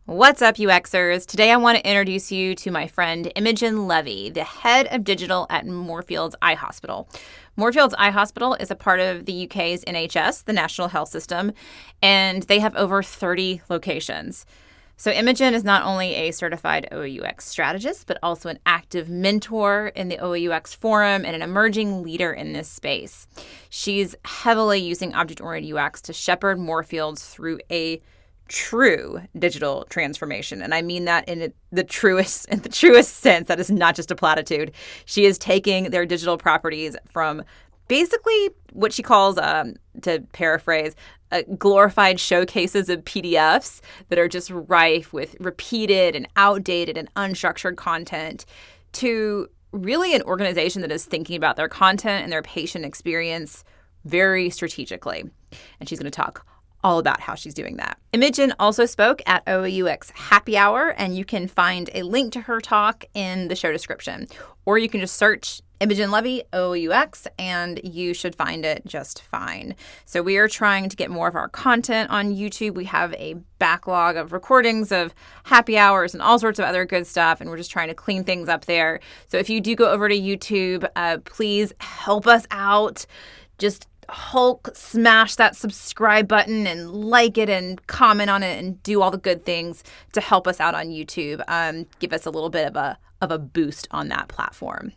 What's up, UXers? Today I want to introduce you to my friend Imogen Levy, the head of digital at Moorfields Eye Hospital. Moorfields Eye Hospital is a part of the UK's NHS, the National Health System, and they have over 30 locations. So Imogen is not only a certified OOUX strategist, but also an active mentor in the OOUX Forum and an emerging leader in this space. She's heavily using object-oriented UX to shepherd Moorfields through a true digital transformation. And I mean that in the truest sense. That is not just a platitude. She is taking their digital properties from basically what she calls, to paraphrase, glorified showcases of PDFs that are just rife with repeated and outdated and unstructured content to really an organization that is thinking about their content and their patient experience very strategically. And she's going to talk all about how she's doing that. Imogen also spoke at OOUX Happy Hour, and you can find a link to her talk in the show description. Or you can just search Imogen Levy, OOUX, and you should find it just fine. So we are trying to get more of our content on YouTube. We have a backlog of recordings of happy hours and all sorts of other good stuff, and we're just trying to clean things up there. So if you do go over to YouTube, please help us out. Just Hulk smash that subscribe button and like it and comment on it and do all the good things to help us out on YouTube. Give us a little bit of a boost on that platform.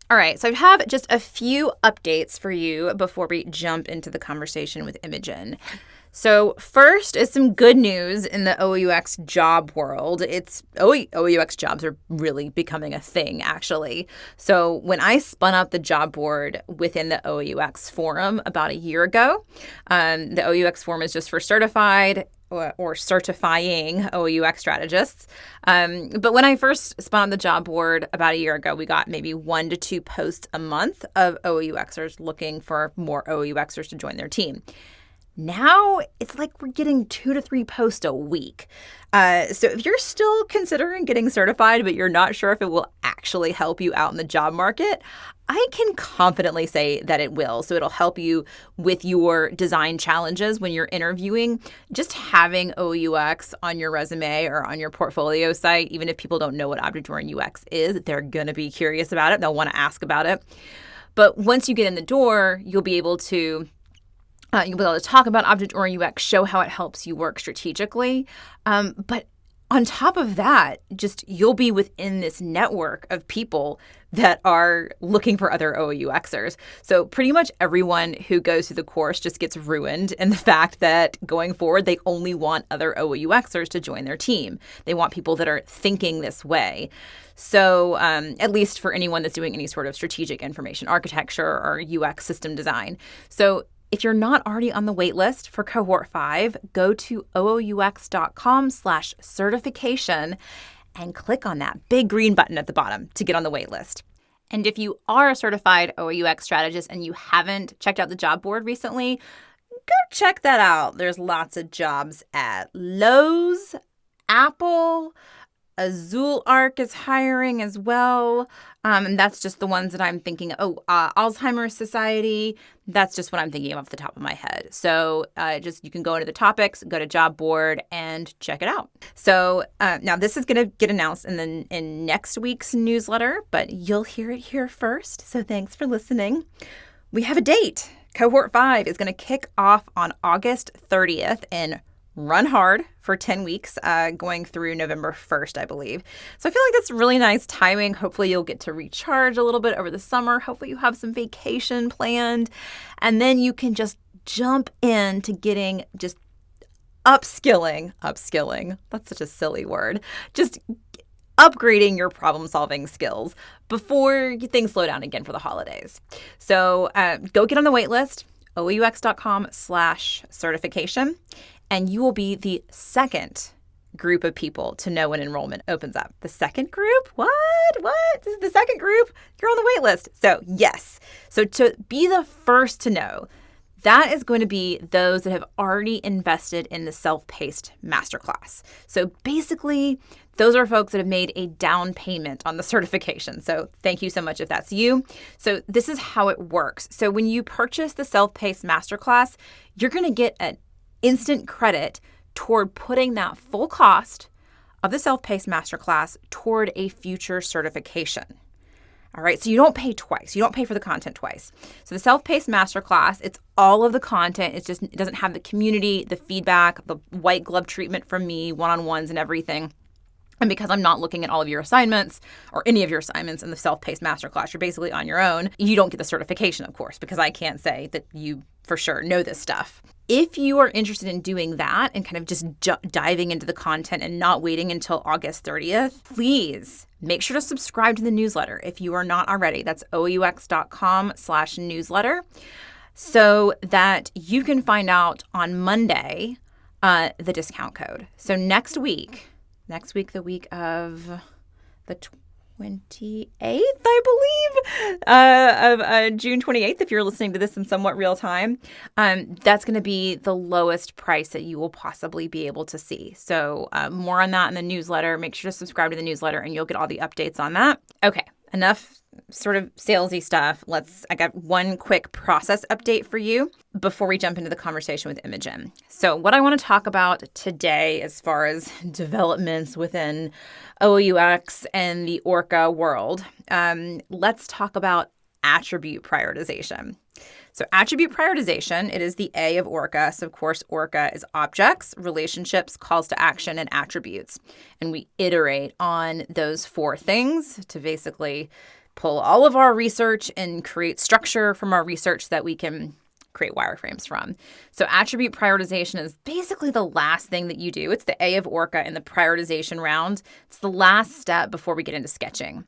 All right, so I have just a few updates for you before we jump into the conversation with Imogen. So first is some good news in the OOUX job world. OOUX jobs are really becoming a thing, actually. So when I spun up the job board within the OOUX Forum about a year ago, the OOUX Forum is just for certified or certifying OOUX strategists. But when I first spun on the job board about a year ago, we got maybe 1 to 2 posts a month of OOUXers looking for more OOUXers to join their team. Now it's like we're getting 2 to 3 posts a week. So if you're still considering getting certified, but you're not sure if it will actually help you out in the job market, I can confidently say that it will. So it'll help you with your design challenges when you're interviewing. Just having OOUX on your resume or on your portfolio site, even if people don't know what object-oriented UX is, they're going to be curious about it. They'll want to ask about it. But once you get in the door, you'll be able to talk about object-oriented UX, show how it helps you work strategically. But on top of that, just you'll be within this network of people that are looking for other OOUXers. So pretty much everyone who goes through the course just gets ruined in the fact that going forward, they only want other OOUXers to join their team. They want people that are thinking this way. So at least for anyone that's doing any sort of strategic information architecture or UX system design. So if you're not already on the wait list for Cohort 5, go to OOUX.com/certification and click on that big green button at the bottom to get on the wait list. And if you are a certified OOUX strategist and you haven't checked out the job board recently, go check that out. There's lots of jobs at Lowe's, Apple, Azul Arc is hiring as well. And that's just the ones that I'm thinking of. Alzheimer's Society. That's just what I'm thinking of off the top of my head. So you can go into the topics, go to job board and check it out. So now this is going to get announced in next week's newsletter, but you'll hear it here first. So thanks for listening. We have a date. Cohort 5 is going to kick off on August 30th and run hard for 10 weeks, going through November 1st, I believe. So I feel like that's really nice timing. Hopefully you'll get to recharge a little bit over the summer. Hopefully you have some vacation planned. And then you can just jump into getting just upskilling. That's such a silly word. Just upgrading your problem-solving skills before things slow down again for the holidays. So go get on the wait list, OOUX.com/certification. And you will be the second group of people to know when enrollment opens up. The second group? What? This is the second group? You're on the wait list. So yes. So to be the first to know, that is going to be those that have already invested in the self-paced masterclass. So basically, those are folks that have made a down payment on the certification. So thank you so much if that's you. So this is how it works. So when you purchase the self-paced masterclass, you're going to get an instant credit toward putting that full cost of the self-paced masterclass toward a future certification. All right, so you don't pay twice. You don't pay for the content twice. So the self-paced masterclass, it's all of the content. It doesn't have the community, the feedback, the white glove treatment from me, one-on-ones and everything. And because I'm not looking at all of your assignments or any of your assignments in the self-paced masterclass, you're basically on your own. You don't get the certification, of course, because I can't say that you for sure know this stuff. If you are interested in doing that and kind of just diving into the content and not waiting until August 30th, please make sure to subscribe to the newsletter if you are not already. That's OOUX.com/newsletter so that you can find out on Monday the discount code. So next week, the week of the 28th, I believe, of June 28th, if you're listening to this in somewhat real time, that's going to be the lowest price that you will possibly be able to see. So more on that in the newsletter. Make sure to subscribe to the newsletter and you'll get all the updates on that. Okay, enough sort of salesy stuff. I got one quick process update for you before we jump into the conversation with Imogen. So what I want to talk about today as far as developments within OOUX and the ORCA world, let's talk about attribute prioritization. So attribute prioritization, it is the A of ORCA. So of course, ORCA is objects, relationships, calls to action, and attributes. And we iterate on those four things to basically pull all of our research and create structure from our research so that we can create wireframes from. So attribute prioritization is basically the last thing that you do. It's the A of ORCA in the prioritization round. It's the last step before we get into sketching.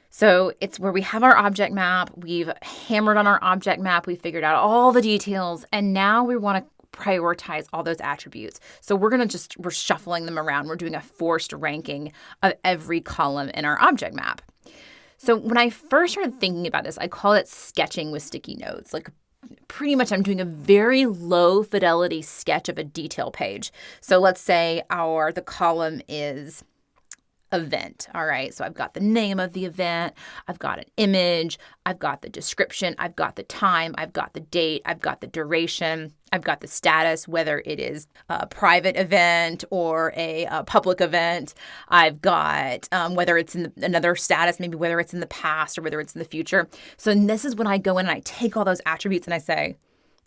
So it's where we have our object map. We've hammered on our object map. We figured out all the details. And now we want to prioritize all those attributes. So we're shuffling them around. We're doing a forced ranking of every column in our object map. So when I first started thinking about this, I call it sketching with sticky notes. Like pretty much I'm doing a very low fidelity sketch of a detail page. So let's say the column is event. All right. So I've got the name of the event. I've got an image. I've got the description. I've got the time. I've got the date. I've got the duration. I've got the status, whether it is a private event or a public event. I've got whether it's in another status, maybe whether it's in the past or whether it's in the future. So this is when I go in and I take all those attributes and I say,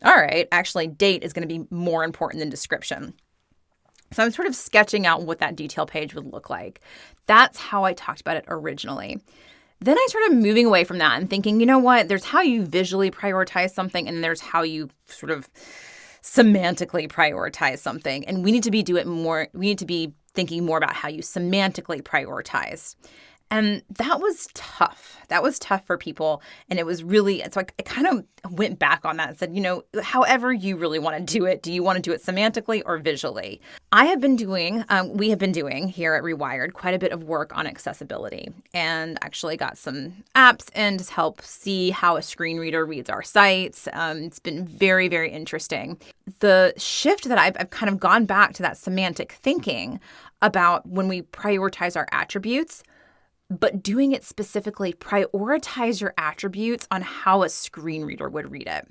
all right, actually date is going to be more important than description. So I'm sort of sketching out what that detail page would look like. That's how I talked about it originally. Then I started moving away from that and thinking, you know what? There's how you visually prioritize something and there's how you sort of semantically prioritize something. And we need to be thinking more about how you semantically prioritize. And that was tough. That was tough for people. And it was really, so I kind of went back on that and said, however you really want to do it, do you want to do it semantically or visually? We have been doing here at Rewired quite a bit of work on accessibility and actually got some apps in to help see how a screen reader reads our sites. It's been very, very interesting. The shift that I've kind of gone back to that semantic thinking about when we prioritize our attributes, but doing it specifically, prioritize your attributes on how a screen reader would read it.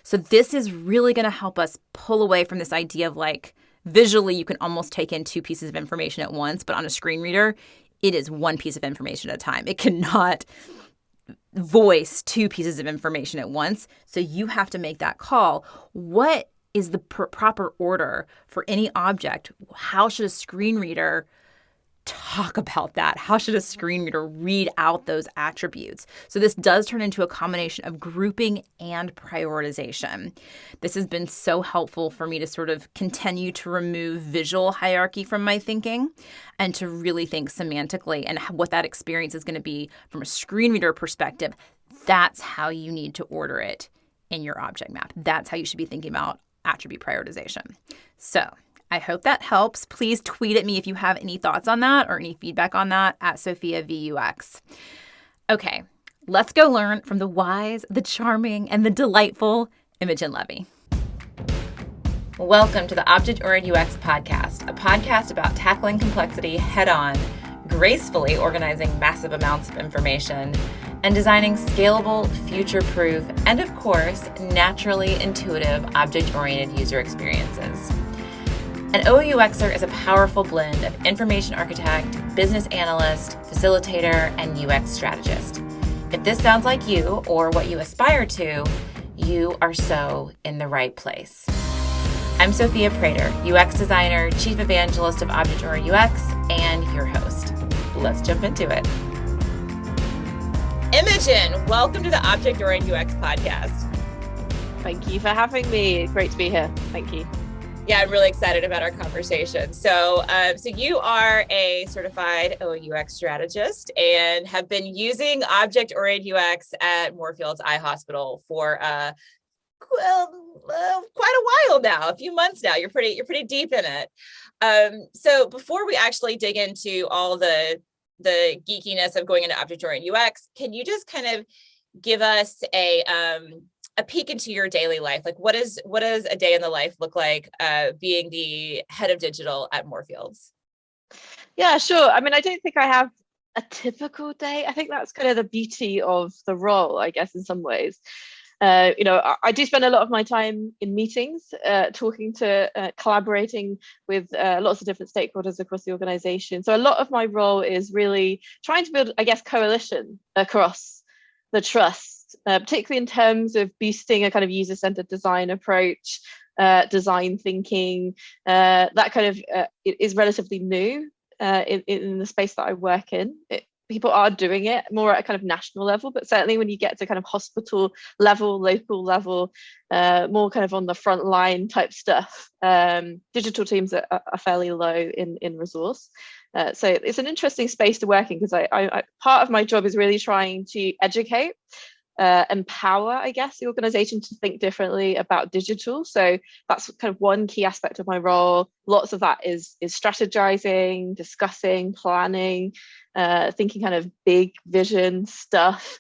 So this is really going to help us pull away from this idea of like visually you can almost take in two pieces of information at once, but on a screen reader, it is one piece of information at a time. It cannot voice two pieces of information at once. So you have to make that call. What is the proper order for any object? How should a screen reader talk about that? How should a screen reader read out those attributes? So this does turn into a combination of grouping and prioritization. This has been so helpful for me to sort of continue to remove visual hierarchy from my thinking and to really think semantically and what that experience is going to be from a screen reader perspective. That's how you need to order it in your object map. That's how you should be thinking about attribute prioritization. So I hope that helps. Please tweet at me if you have any thoughts on that or any feedback on that at Sophia VUX. Okay, let's go learn from the wise, the charming, and the delightful Imogen Levy. Welcome to the Object-Oriented UX podcast, a podcast about tackling complexity head-on, gracefully organizing massive amounts of information, and designing scalable, future-proof, and of course, naturally intuitive object-oriented user experiences. An OOUXer is a powerful blend of information architect, business analyst, facilitator, and UX strategist. If this sounds like you or what you aspire to, you are so in the right place. I'm Sophia Prater, UX designer, chief evangelist of object-oriented UX, and your host. Let's jump into it. Imogen, welcome to the Object-Oriented UX podcast. Thank you for having me. Great to be here. Thank you. Yeah, I'm really excited about our conversation. So you are a certified OOUX strategist and have been using object-oriented UX at Moorfields Eye Hospital for quite a while now, a few months now. You're pretty deep in it. So before we actually dig into all the geekiness of going into object-oriented UX, can you just kind of give us a peek into your daily life? Like what does a day in the life look like being the head of digital at Moorfields? Yeah, sure. I mean, I don't think I have a typical day. I think that's kind of the beauty of the role, I guess, in some ways. I do spend a lot of my time in meetings, talking to, collaborating with lots of different stakeholders across the organization. So a lot of my role is really trying to build, I guess, coalition across the trust. Particularly in terms of boosting a kind of user-centered design approach, design thinking, that kind of is relatively new in the space that I work in. People are doing it more at a kind of national level, but certainly when you get to kind of hospital level, local level, more kind of on the front line type stuff, digital teams are fairly low in resource. So it's an interesting space to work in because I part of my job is really trying to educate, empower, I guess, the organization to think differently about digital. So that's kind of one key aspect of my role. Lots of that is strategizing, discussing, planning, thinking kind of big vision stuff.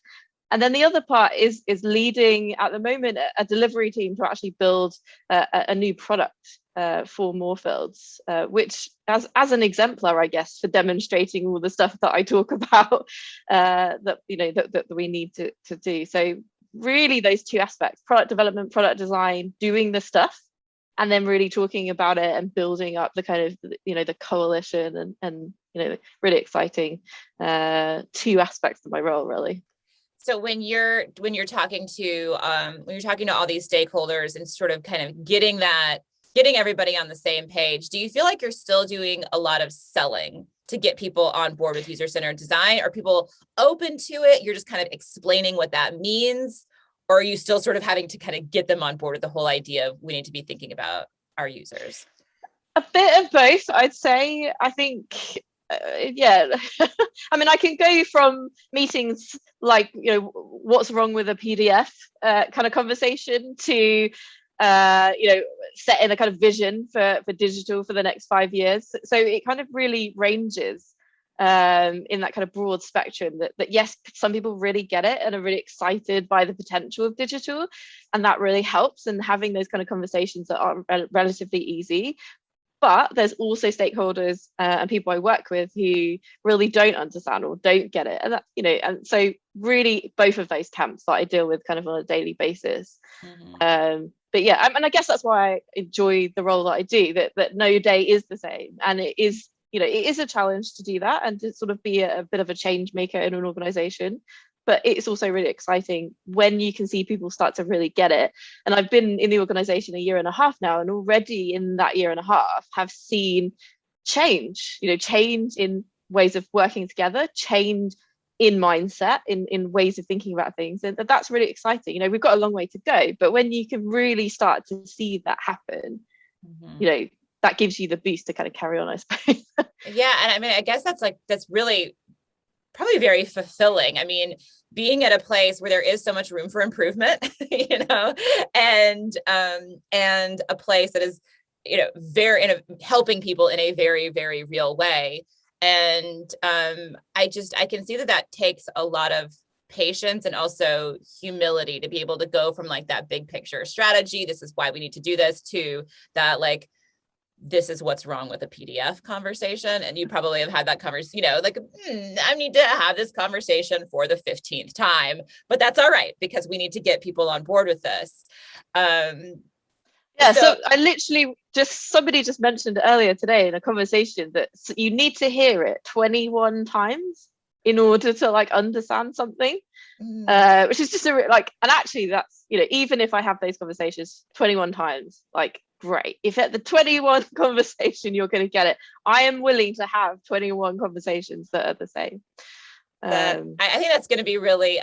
And then the other part is leading at the moment a delivery team to actually build a new product for Moorfields, which as an exemplar, I guess, for demonstrating all the stuff that I talk about that we need to do. So really those two aspects: product development, product design, doing the stuff, and then really talking about it and building up the kind of the coalition and really exciting two aspects of my role, really. So when you're talking to all these stakeholders and sort of kind of getting everybody on the same page, do you feel like you're still doing a lot of selling to get people on board with user-centered design? Are people open to it? You're just kind of explaining what that means, or are you still sort of having to kind of get them on board with the whole idea of we need to be thinking about our users? A bit of both, I'd say. I think yeah. I mean, I can go from meetings like what's wrong with a PDF kind of conversation to setting a kind of vision for digital for the next 5 years. So it kind of really ranges in that kind of broad spectrum that yes, some people really get it and are really excited by the potential of digital, and that really helps, and having those kind of conversations that are relatively easy. But there's also stakeholders and people I work with who really don't understand or don't get it, and that, and so really both of those camps that I deal with kind of on a daily basis. Mm-hmm. But yeah, and I guess that's why I enjoy the role that I do. That no day is the same, and it is it is a challenge to do that and to sort of be a bit of a change maker in an organization. But it's also really exciting when you can see people start to really get it. And I've been in the organization a year and a half now, and already in that year and a half have seen change, change in ways of working together, change in mindset, in ways of thinking about things. And that's really exciting. We've got a long way to go, but when you can really start to see that happen, mm-hmm. That gives you the boost to kind of carry on, I suppose. Yeah. And I mean, I guess that's really probably very fulfilling. I mean, being at a place where there is so much room for improvement, and a place that is, helping people in a very, very real way. And I can see that takes a lot of patience and also humility to be able to go from like that big picture strategy, this is why we need to do this, to that like this is what's wrong with a PDF conversation. And you probably have had that conversation, I need to have this conversation for the 15th time, but that's all right because we need to get people on board with this. Yeah, so I literally somebody just mentioned earlier today in a conversation that you need to hear it 21 times in order to like understand something, which is just like, and actually that's, even if I have those conversations 21 times, like great. If at the 21 conversation you're going to get it, I am willing to have 21 conversations that are the same. I think that's going to be really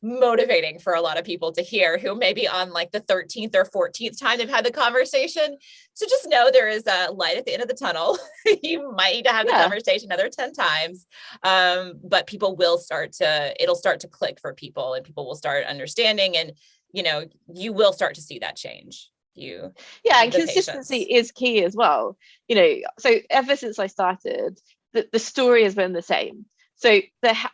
motivating for a lot of people to hear who maybe on like the 13th or 14th time they've had the conversation. So just know there is a light at the end of the tunnel. You might need to have the conversation another 10 times, but it'll start to click for people, and people will start understanding, and you will start to see that change. And consistency is key as well. So ever since I started, the story has been the same. So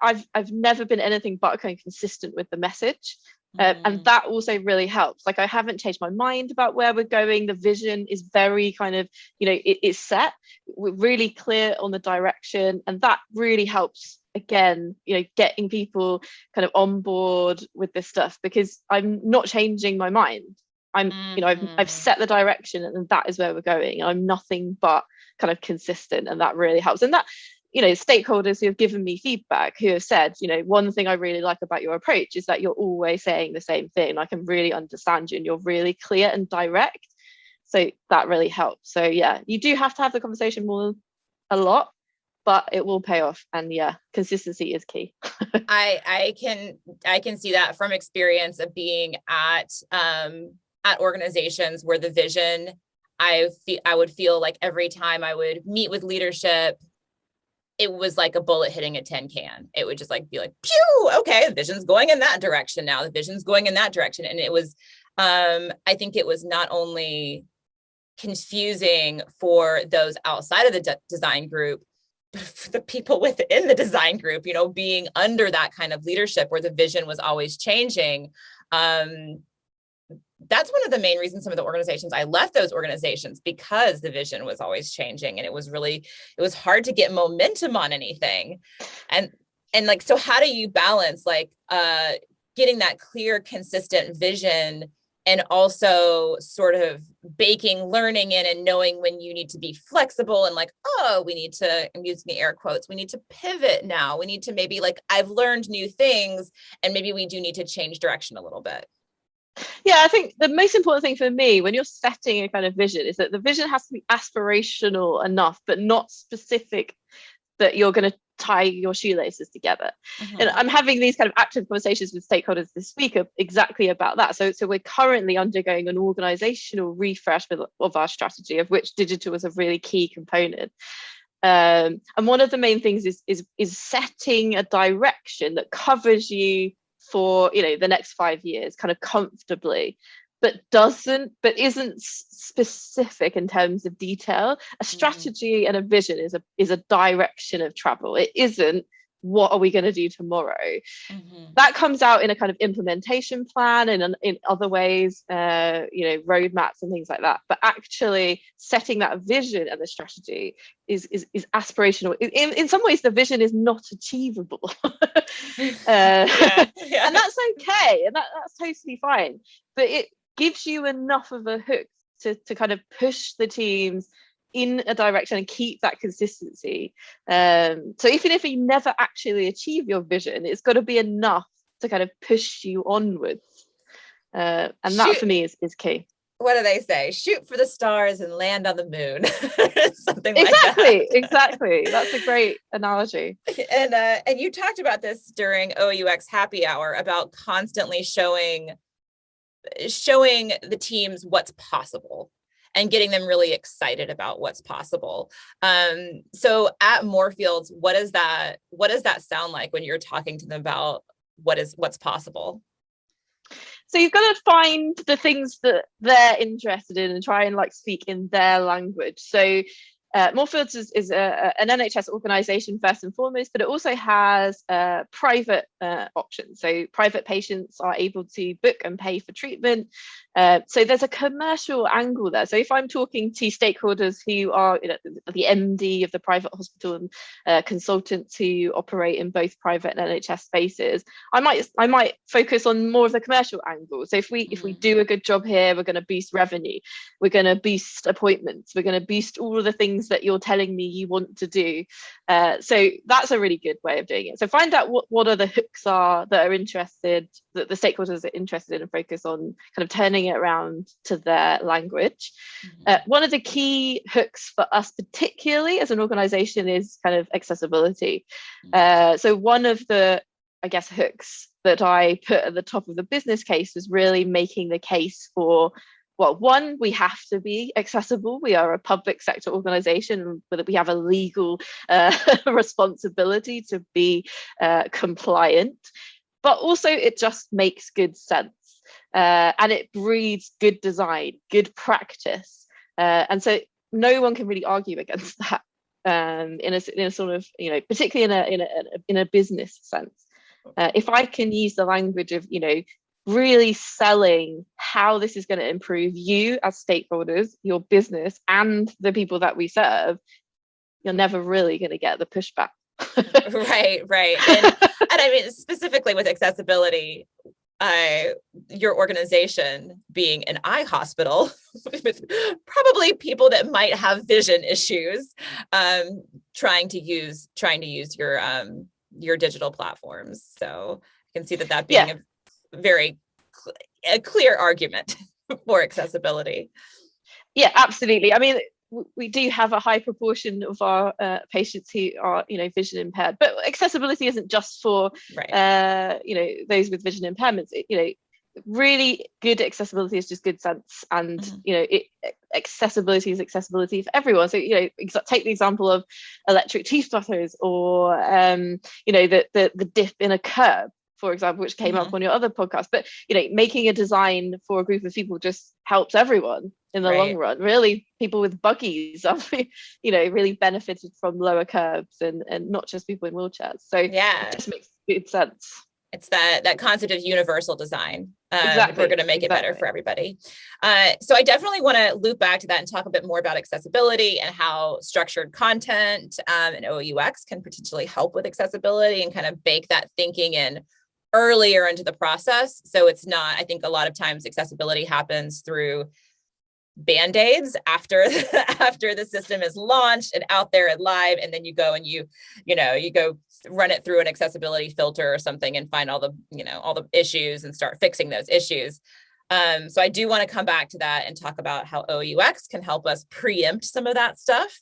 I've never been anything but kind of consistent with the message. And that also really helps. Like, I haven't changed my mind about where we're going. The vision is very kind of, it's set. We're really clear on the direction. And that really helps, again, getting people kind of on board with this stuff, because I'm not changing my mind. I've set the direction, and that is where we're going. I'm nothing but kind of consistent, and that really helps. And that, stakeholders who have given me feedback, who have said, one thing I really like about your approach is that you're always saying the same thing. I can really understand you, and you're really clear and direct. So that really helps. So yeah, you do have to have the conversation a lot, but it will pay off. And yeah, consistency is key. I can see that from experience of being at organizations where the vision, I would feel like every time I would meet with leadership, it was like a bullet hitting a tin can. It would just like be like, pew, okay, the vision's going in that direction now. The vision's going in that direction. And it was, I think it was not only confusing for those outside of the design group, but for the people within the design group, being under that kind of leadership where the vision was always changing. That's one of the main reasons some of the organizations I left those organizations, because the vision was always changing, and it was hard to get momentum on anything. And like, so how do you balance like getting that clear, consistent vision, and also sort of baking learning in and knowing when you need to be flexible and like, oh, we need to, I'm using the air quotes, we need to pivot now. We need to maybe like, I've learned new things, and maybe we do need to change direction a little bit. Yeah, I think the most important thing for me when you're setting a kind of vision is that the vision has to be aspirational enough, but not specific that you're going to tie your shoelaces together. And I'm having these kind of active conversations with stakeholders this week exactly about that. So we're currently undergoing an organizational refresh of our strategy, of which digital is a really key component. And one of the main things is setting a direction that covers you for the next 5 years kind of comfortably, but isn't specific in terms of detail. A strategy and a vision is a direction of travel. It isn't what are we going to do tomorrow. That comes out in a kind of implementation plan and in other ways, roadmaps and things like that. But actually setting that vision and the strategy is aspirational. In some ways, the vision is not achievable. And that's okay, and that's totally fine. But it gives you enough of a hook to kind of push the teams in a direction and keep that consistency. So even if you never actually achieve your vision, it's got to be enough to kind of push you onwards. And that for me is key. What do they say? Shoot for the stars and land on the moon. Something like that. Exactly. That's a great analogy. And you talked about this during OUX Happy Hour about constantly showing the teams what's possible and getting them really excited about what's possible. So at Moorfields, what does that sound like when you're talking to them about what's possible? So you've got to find the things that they're interested in and try and like speak in their language. So Moorfields is an NHS organisation first and foremost, but it also has private options. So private patients are able to book and pay for treatment So there's a commercial angle there. So if I'm talking to stakeholders who are, the MD of the private hospital and consultants who operate in both private and NHS spaces, I might focus on more of the commercial angle. So if we do a good job here, we're going to boost revenue, we're going to boost appointments, we're going to boost all of the things that you're telling me you want to do. So that's a really good way of doing it. So find out what are the hooks are that are interested, that the stakeholders are interested in, and focus on kind of turning it around to their language. One of the key hooks for us, particularly as an organization, is kind of accessibility. So one of the, I guess, hooks that I put at the top of the business case was really making the case for, well, one, we have to be accessible. We are a public sector organization, but we have a legal responsibility to be compliant. But also it just makes good sense. And it breeds good design, good practice. And so no one can really argue against that in a sort of, particularly in a business sense. If I can use the language of, really selling how this is going to improve you as stakeholders, your business, and the people that we serve, you're never really going to get the pushback. Right. And I mean, specifically with accessibility, your organization being an eye hospital with probably people that might have vision issues, trying to use your digital platforms. So I can see that being a very clear argument for accessibility. Yeah, absolutely. I mean, we do have a high proportion of our patients who are, vision impaired, but accessibility isn't just for, those with vision impairments. Really good accessibility is just good sense, and accessibility is accessibility for everyone. So take the example of electric teeth flutters, or the dip in a curb, for example, which came up on your other podcast. But making a design for a group of people just helps everyone in the long run. Really, people with buggies are really benefited from lower curbs, and not just people in wheelchairs. So it just makes good sense. It's that concept of universal design. Exactly. We're going to make it better for everybody. So I definitely want to loop back to that and talk a bit more about accessibility and how structured content and OOUX can potentially help with accessibility, and kind of bake that thinking in earlier into the process. So it's not, I think a lot of times accessibility happens through Band-Aids after the system is launched and out there and live, and then you go and you go run it through an accessibility filter or something and find all the issues and start fixing those issues. So I do want to come back to that and talk about how OOUX can help us preempt some of that stuff.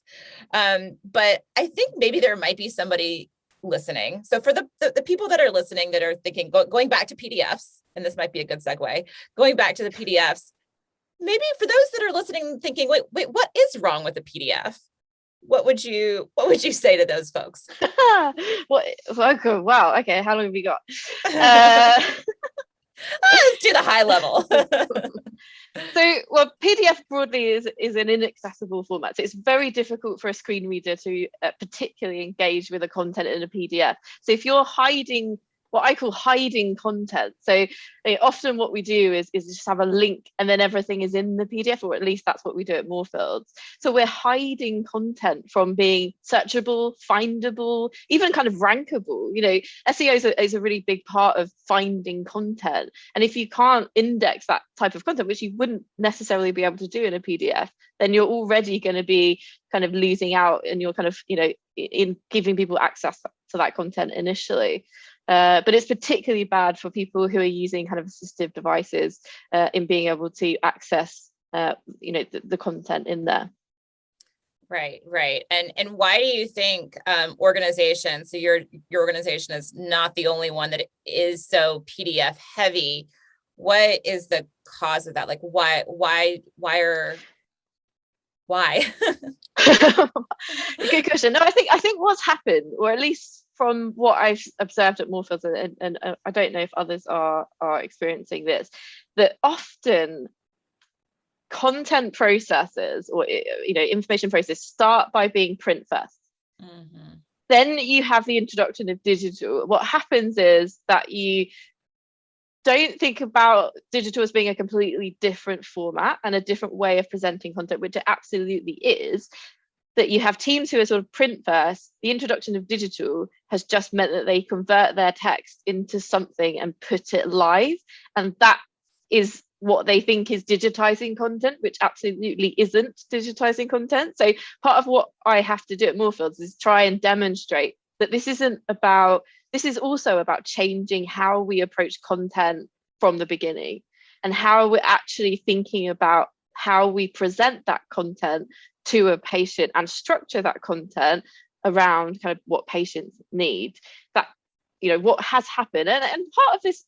But I think maybe there might be somebody listening. So for the people that are listening that are thinking, going back to PDFs, and this might be a good segue, going back to the PDFs, maybe for those that are listening thinking, wait, what is wrong with the PDF? What would you say to those folks? Wow. Okay. How long have we got? Let's do the high level. So, PDF broadly is an inaccessible format. So it's very difficult for a screen reader to particularly engage with the content in a PDF. So if you're hiding, what I call hiding content. So often what we do is just have a link and then everything is in the PDF, or at least that's what we do at Moorfields. So we're hiding content from being searchable, findable, even kind of rankable. SEO is a really big part of finding content. And if you can't index that type of content, which you wouldn't necessarily be able to do in a PDF, then you're already going to be kind of losing out, and you're kind of, in giving people access to that content initially. But it's particularly bad for people who are using kind of assistive devices in being able to access, the content in there. Right. And why do you think organizations, so your organization is not the only one that is so PDF heavy. What is the cause of that? Like why? Good question. No, I think what's happened, or at least from what I've observed at Moorfields, and I don't know if others are experiencing this, that often content processes or information processes start by being print first. Mm-hmm. Then you have the introduction of digital. What happens is that you don't think about digital as being a completely different format and a different way of presenting content, which it absolutely is, that you have teams who are sort of print first. The introduction of digital has just meant that they convert their text into something and put it live. And that is what they think is digitizing content, which absolutely isn't digitizing content. So part of what I have to do at Moorfields is try and demonstrate that this is also about changing how we approach content from the beginning, and how we're actually thinking about how we present that content to a patient and structure that content around kind of what patients need. That, what has happened, and part of this,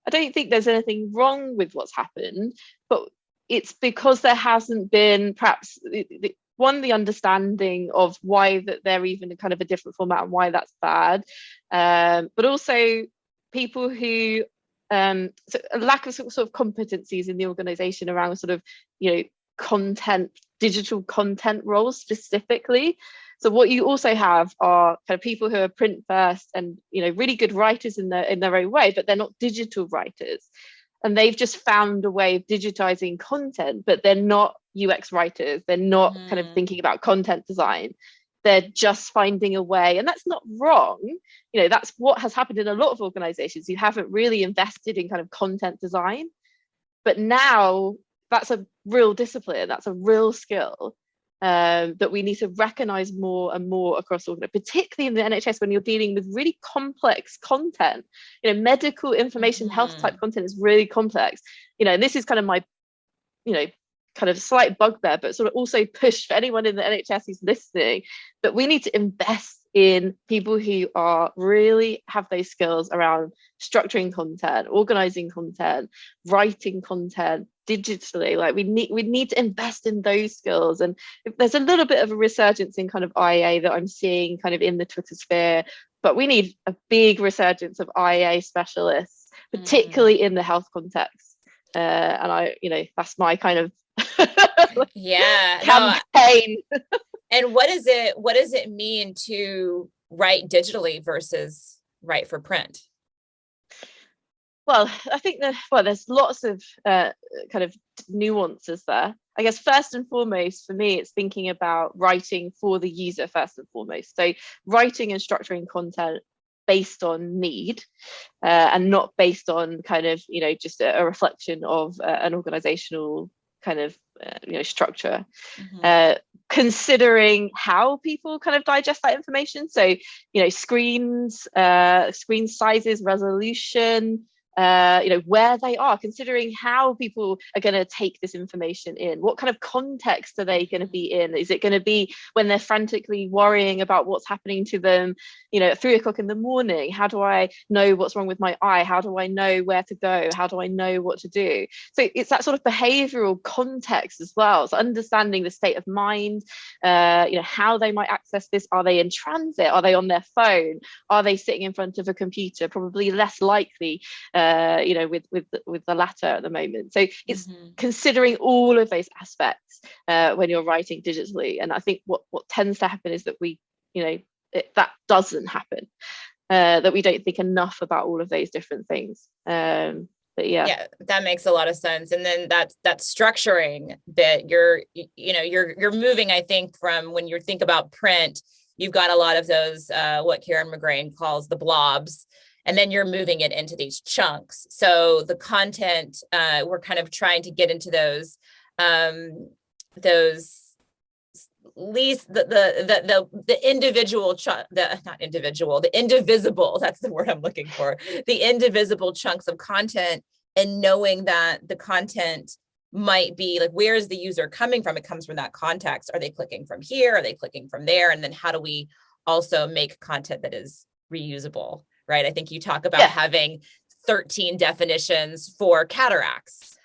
I don't think there's anything wrong with what's happened, but it's because there hasn't been perhaps the understanding of why that they're even kind of a different format and why that's bad, but also people who so a lack of sort of competencies in the organization around sort of digital content roles specifically. So what you also have are kind of people who are print first and really good writers in their own way, but they're not digital writers, and they've just found a way of digitizing content, but they're not UX writers. They're not kind of thinking about content design. They're just finding a way, and that's not wrong. That's what has happened in a lot of organizations who haven't really invested in kind of content design, but now that's a real discipline, that's a real skill that we need to recognize more and more across particularly in the NHS, when you're dealing with really complex content. Medical information, health type content is really complex. This is kind of my kind of slight bugbear, but sort of also push for anyone in the NHS who's listening, that we need to invest in people who are really have those skills around structuring content, organizing content, writing content digitally. Like we need to invest in those skills. And there's a little bit of a resurgence in kind of IA that I'm seeing kind of in the Twitter sphere, but we need a big resurgence of IA specialists, particularly in the health context. And that's my kind of campaign. And what does it mean to write digitally versus write for print? Well, I think there's lots of kind of nuances there. I guess first and foremost, for me, it's thinking about writing for the user first and foremost. So writing and structuring content based on need, and not based on kind of just a reflection of an organizational kind of structure. Considering how people kind of digest that information, so screen sizes, resolution, where they are, considering how people are going to take this information in, what kind of context are they going to be in? Is it going to be when they're frantically worrying about what's happening to them at 3 o'clock in the morning? How do I know what's wrong with my eye? How do I know where to go? How do I know what to do? So it's that sort of behavioral context as well, so understanding the state of mind, how they might access this. Are they in transit? Are they on their phone? Are they sitting in front of a computer? Probably less likely with the latter at the moment. So it's considering all of those aspects when you're writing digitally. And I think what tends to happen is that that doesn't happen, that we don't think enough about all of those different things. But yeah, that makes a lot of sense. And then that structuring bit, you're moving, I think, from when you think about print, you've got a lot of those what Karen McGrain calls the blobs. And then you're moving it into these chunks. So the content, we're kind of trying to get into those least the individual the indivisible, that's the word I'm looking for, the indivisible chunks of content, and knowing that the content might be like, where is the user coming from? It comes from that context. Are they clicking from here? Are they clicking from there? And then how do we also make content that is reusable? Right. I think you talk about having 13 definitions for cataracts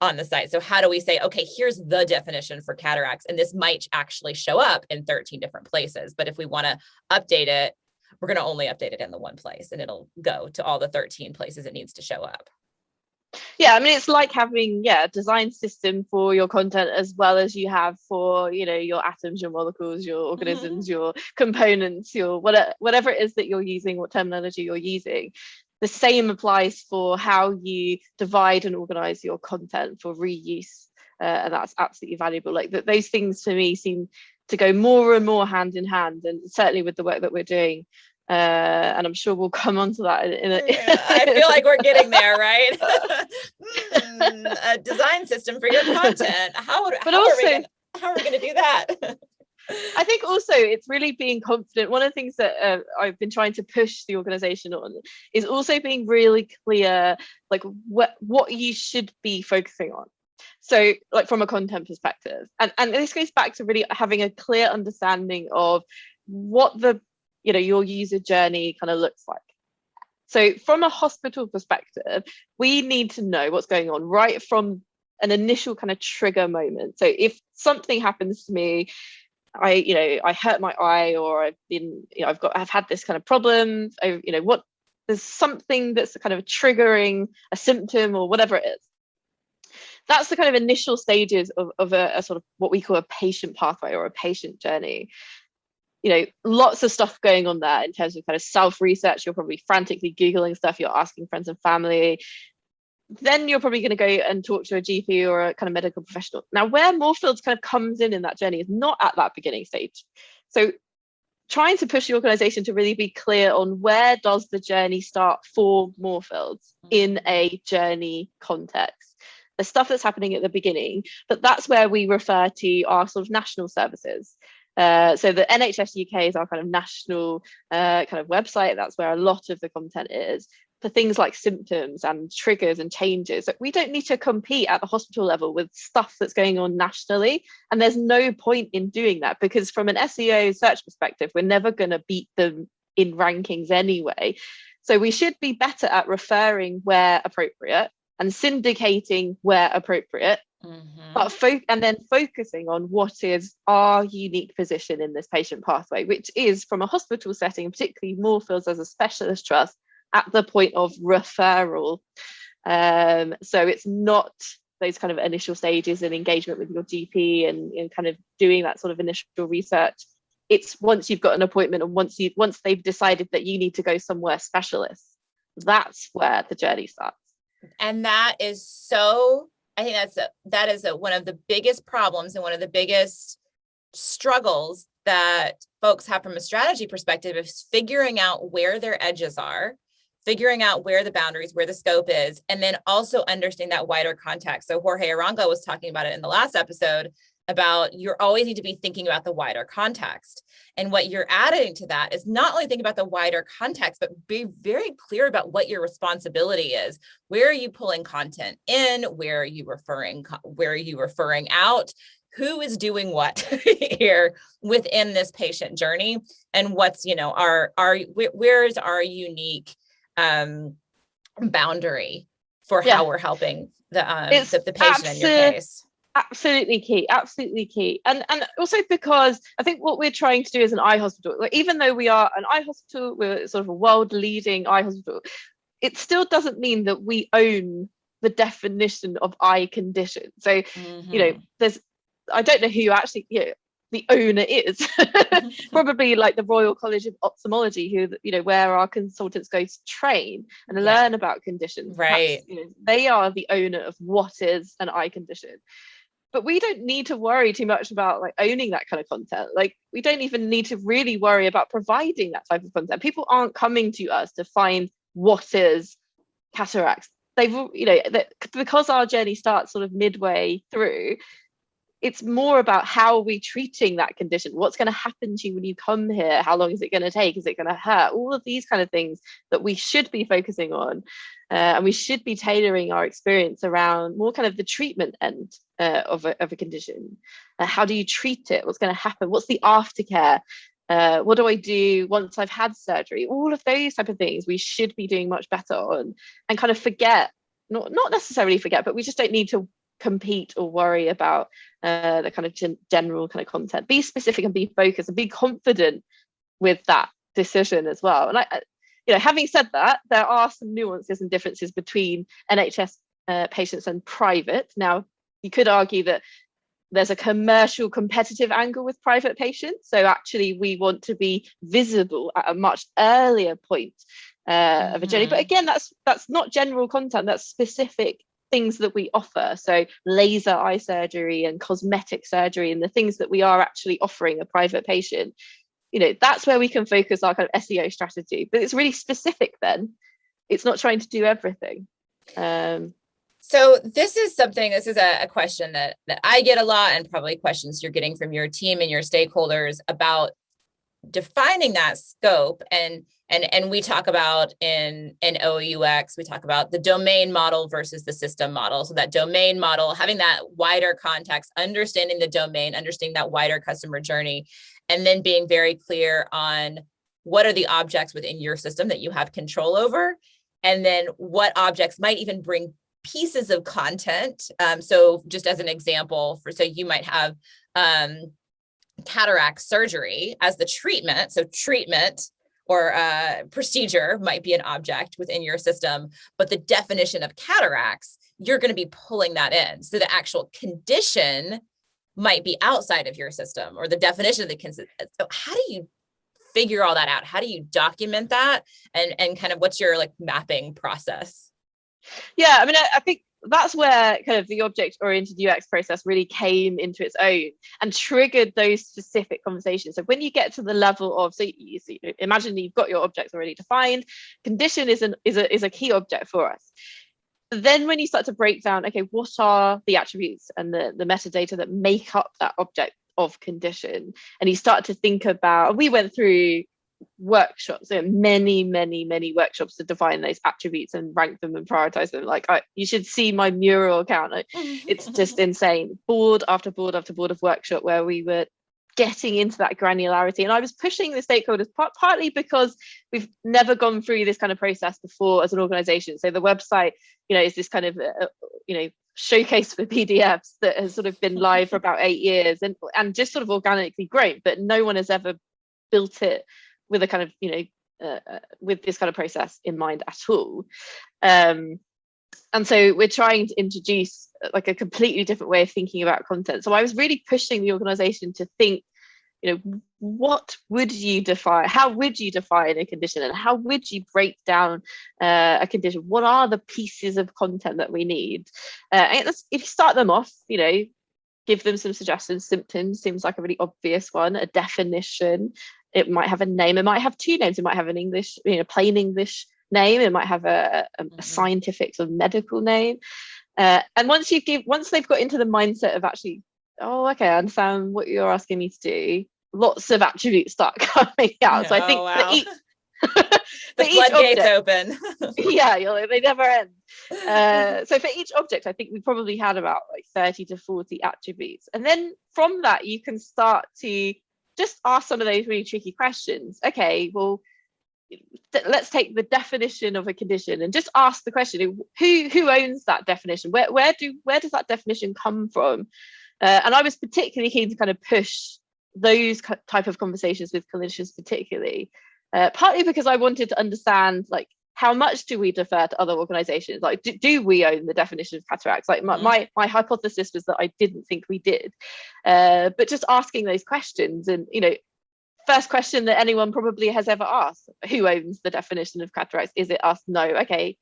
on the site. So how do we say, okay, here's the definition for cataracts, and this might actually show up in 13 different places. But if we want to update it, we're going to only update it in the one place, and it'll go to all the 13 places it needs to show up. Yeah, I mean, it's like having a design system for your content as well as you have for your atoms, your molecules, your organisms, your components, your whatever it is that you're using, what terminology you're using. the same applies for how you divide and organize your content for reuse. And that's absolutely valuable. Like those things to me seem to go more and more hand in hand, and certainly with the work that we're doing. And I'm sure we'll come on to that I feel like we're getting there, right? A design system for your content. How are we going to do that? I think also it's really being confident. One of the things that I've been trying to push the organization on is also being really clear, like what you should be focusing on. So like from a content perspective, and this goes back to really having a clear understanding of what your user journey kind of looks like. So from a hospital perspective, we need to know what's going on right from an initial kind of trigger moment. So if something happens to me, I hurt my eye, or I've had this kind of problem, there's something that's kind of triggering a symptom or whatever it is. That's the kind of initial stages of a sort of what we call a patient pathway or a patient journey. Lots of stuff going on there in terms of kind of self-research. You're probably frantically Googling stuff, you're asking friends and family. Then you're probably going to go and talk to a GP or a kind of medical professional. Now, where Moorfields kind of comes in that journey is not at that beginning stage. So trying to push the organization to really be clear on where does the journey start for Moorfields in a journey context. The stuff that's happening at the beginning, but that's where we refer to our sort of national services. So the NHS UK is our kind of national kind of website. That's where a lot of the content is for things like symptoms and triggers and changes. Like, we don't need to compete at the hospital level with stuff that's going on nationally. And there's no point in doing that, because from an SEO search perspective, we're never going to beat them in rankings anyway. So we should be better at referring where appropriate and syndicating where appropriate. But and then focusing on what is our unique position in this patient pathway, which is, from a hospital setting, particularly Moorfields as a specialist trust, at the point of referral. So it's not those kind of initial stages and engagement with your GP and kind of doing that sort of initial research. It's once you've got an appointment and once they've decided that you need to go somewhere specialist, that's where the journey starts. And that is so, I think that is one of the biggest problems and one of the biggest struggles that folks have from a strategy perspective, is figuring out where their edges are, figuring out where the boundaries, where the scope is, and then also understanding that wider context. So Jorge Arango was talking about it in the last episode about you always need to be thinking about the wider context. And what you're adding to that is not only think about the wider context, but be very clear about what your responsibility is. Where are you pulling content in? Where are you referring out? Who is doing what here within this patient journey? And what's, where's our unique boundary for how we're helping the patient in your case? Absolutely key. And also because I think what we're trying to do as an eye hospital, like, even though we are an eye hospital, we're sort of a world leading eye hospital, it still doesn't mean that we own the definition of eye condition. So, I don't know who actually, the owner is. Probably like the Royal College of Ophthalmology, who, where our consultants go to train and learn about conditions. Right. They are the owner of what is an eye condition. But we don't need to worry too much about like owning that kind of content. Like, we don't even need to really worry about providing that type of content. People aren't coming to us to find what is cataracts. They've, because our journey starts sort of midway through, it's more about how are we treating that condition? What's going to happen to you when you come here? How long is it going to take? Is it going to hurt? All of these kind of things that we should be focusing on. And we should be tailoring our experience around more kind of the treatment end of a condition. How do you treat it? What's going to happen? What's the aftercare? What do I do once I've had surgery? All of those type of things we should be doing much better on, and kind of not necessarily forget, but we just don't need to compete or worry about the kind of general kind of content. Be specific and be focused and be confident with that decision as well. And having said that, there are some nuances and differences between NHS patients and private. Now, you could argue that there's a commercial competitive angle with private patients. So actually we want to be visible at a much earlier point of a journey. But again, that's not general content, that's specific things that we offer. So laser eye surgery and cosmetic surgery and the things that we are actually offering a private patient, that's where we can focus our kind of SEO strategy. But it's really specific then. It's not trying to do everything. So this is a question that I get a lot, and probably questions you're getting from your team and your stakeholders about defining that scope. And we talk about in OOUX, we talk about the domain model versus the system model. So that domain model, having that wider context, understanding the domain, understanding that wider customer journey, and then being very clear on what are the objects within your system that you have control over, and then what objects might even bring pieces of content. So just as an example, so you might have cataract surgery as the treatment. So treatment or procedure might be an object within your system, but the definition of cataracts, you're going to be pulling that in. So the actual condition might be outside of your system, or the definition of the condition. So how do you figure all that out? How do you document that? And kind of what's your mapping process? Yeah, I mean, I think that's where kind of the object-oriented UX process really came into its own and triggered those specific conversations. So when you get to the level of, so you imagine you've got your objects already defined, condition is a key object for us. Then when you start to break down, okay, what are the attributes and the metadata that make up that object of condition? And you start to think about, we went through workshops, many workshops to define those attributes and rank them and prioritize them. You should see my mural account. It's just insane. Board after board after board of workshop where we were getting into that granularity, and I was pushing the stakeholders partly because we've never gone through this kind of process before as an organization. So the website is this kind of showcase for PDFs that has sort of been live for about 8 years and just sort of organically grown, but no one has ever built it with a kind of with this kind of process in mind at all. And so we're trying to introduce a completely different way of thinking about content. So I was really pushing the organization to think, what would you define? How would you define a condition, and how would you break down a condition? What are the pieces of content that we need? And if you start them off, give them some suggestions. Symptoms seems like a really obvious one. A definition. It might have a name. It might have two names. It might have an English, plain English name. It might have a scientific or medical name. And once they've got into the mindset of actually, oh, okay, I understand what you're asking me to do, lots of attributes start coming out. So I think wow. for each the floodgates open. Yeah, they never end. So for each object, I think we probably had about 30 to 40 attributes. And then from that, you can start to just ask some of those really tricky questions. Okay, well, let's take the definition of a condition and just ask the question: who owns that definition? Where does that definition come from? And I was particularly keen to kind of push those type of conversations with clinicians, particularly, partly because I wanted to understand how much do we defer to other organizations? Do we own the definition of cataracts? My hypothesis was that I didn't think we did, but just asking those questions. And first question that anyone probably has ever asked: who owns the definition of cataracts? Is it us? No. Okay,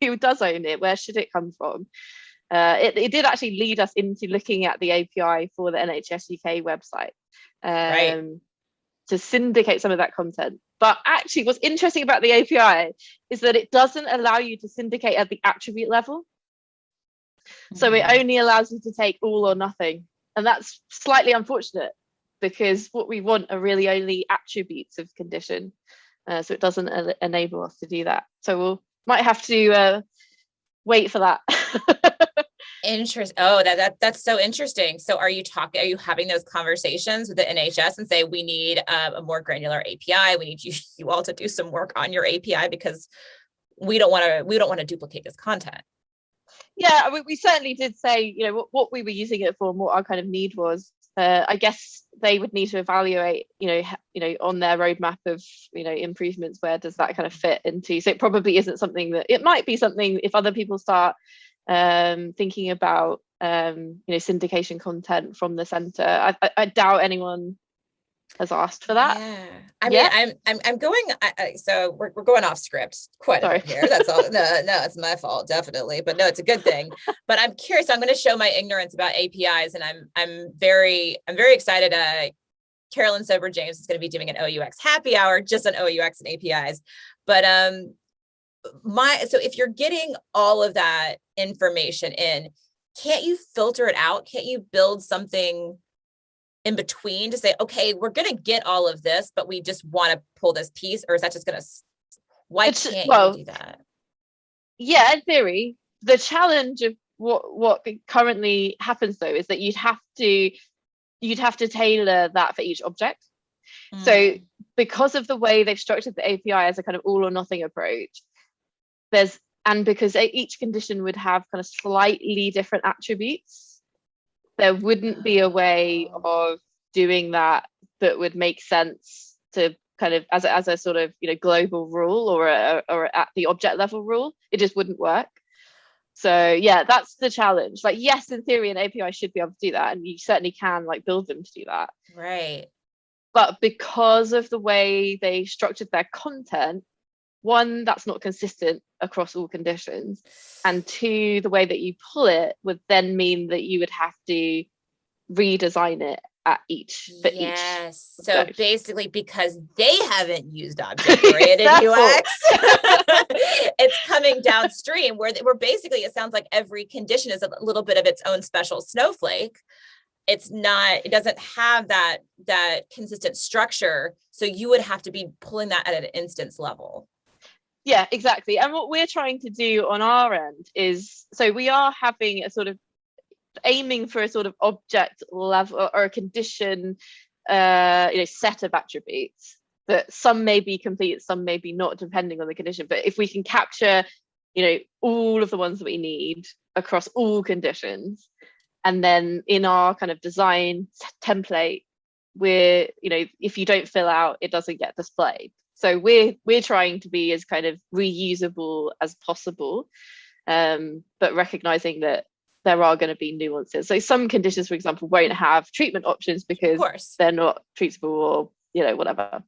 who does own it? Where should it come from? It did actually lead us into looking at the API for the NHS UK website, right, to syndicate some of that content. But actually, what's interesting about the API is that it doesn't allow you to syndicate at the attribute level. So it only allows you to take all or nothing. And that's slightly unfortunate, because what we want are really only attributes of condition. So it doesn't enable us to do that. So might have to wait for that. Interesting. Oh, that's so interesting. So are you having those conversations with the NHS and say, we need a more granular API? We need you all to do some work on your API because we don't want to duplicate this content. Yeah, we certainly did say, what we were using it for and what our kind of need was. I guess they would need to evaluate, on their roadmap of, improvements, where does that kind of fit into? So it probably isn't something that, it might be something if other people start thinking about, syndication content from the center. I doubt anyone has asked for that. Yeah. I mean, Yeah. I'm going, so we're going off script quite a Sorry. bit here. That's all. No, it's my fault, definitely. But no, it's a good thing. But I'm curious. I'm going to show my ignorance about APIs, and I'm very excited. Carolyn Sober James is going to be doing an OUX happy hour just on OUX and APIs. But so if you're getting all of that information in, can't you filter it out? Can't you build something in between to say, okay, we're going to get all of this, but we just want to pull this piece? Or is that just going to, why can't you do that? Yeah, in theory. The challenge of what currently happens though is that you'd have to tailor that for each object. So because of the way they've structured the API as a kind of all or nothing approach, because each condition would have kind of slightly different attributes, there wouldn't be a way of doing that would make sense to kind of as a sort of global rule or at the object level rule. It just wouldn't work. So yeah, that's the challenge. Like, yes, in theory an API should be able to do that, and you certainly can like build them to do that, right? But because of the way they structured their content, one, that's not consistent across all conditions, and two, the way that you pull it would then mean that you would have to redesign it at each for each. So basically, because they haven't used object-oriented UX, it's coming downstream where basically, it sounds like every condition is a little bit of its own special snowflake. It doesn't have that consistent structure. So you would have to be pulling that at an instance level. Yeah, exactly. And what we're trying to do on our end is, so we are having a sort of aiming for a sort of object level or a condition set of attributes that some may be complete, some may be not, depending on the condition. But if we can capture all of the ones that we need across all conditions, and then in our kind of design template, if you don't fill out, it doesn't get displayed. So we're trying to be as kind of reusable as possible, but recognizing that there are going to be nuances. So some conditions, for example, won't have treatment options because they're not treatable or whatever.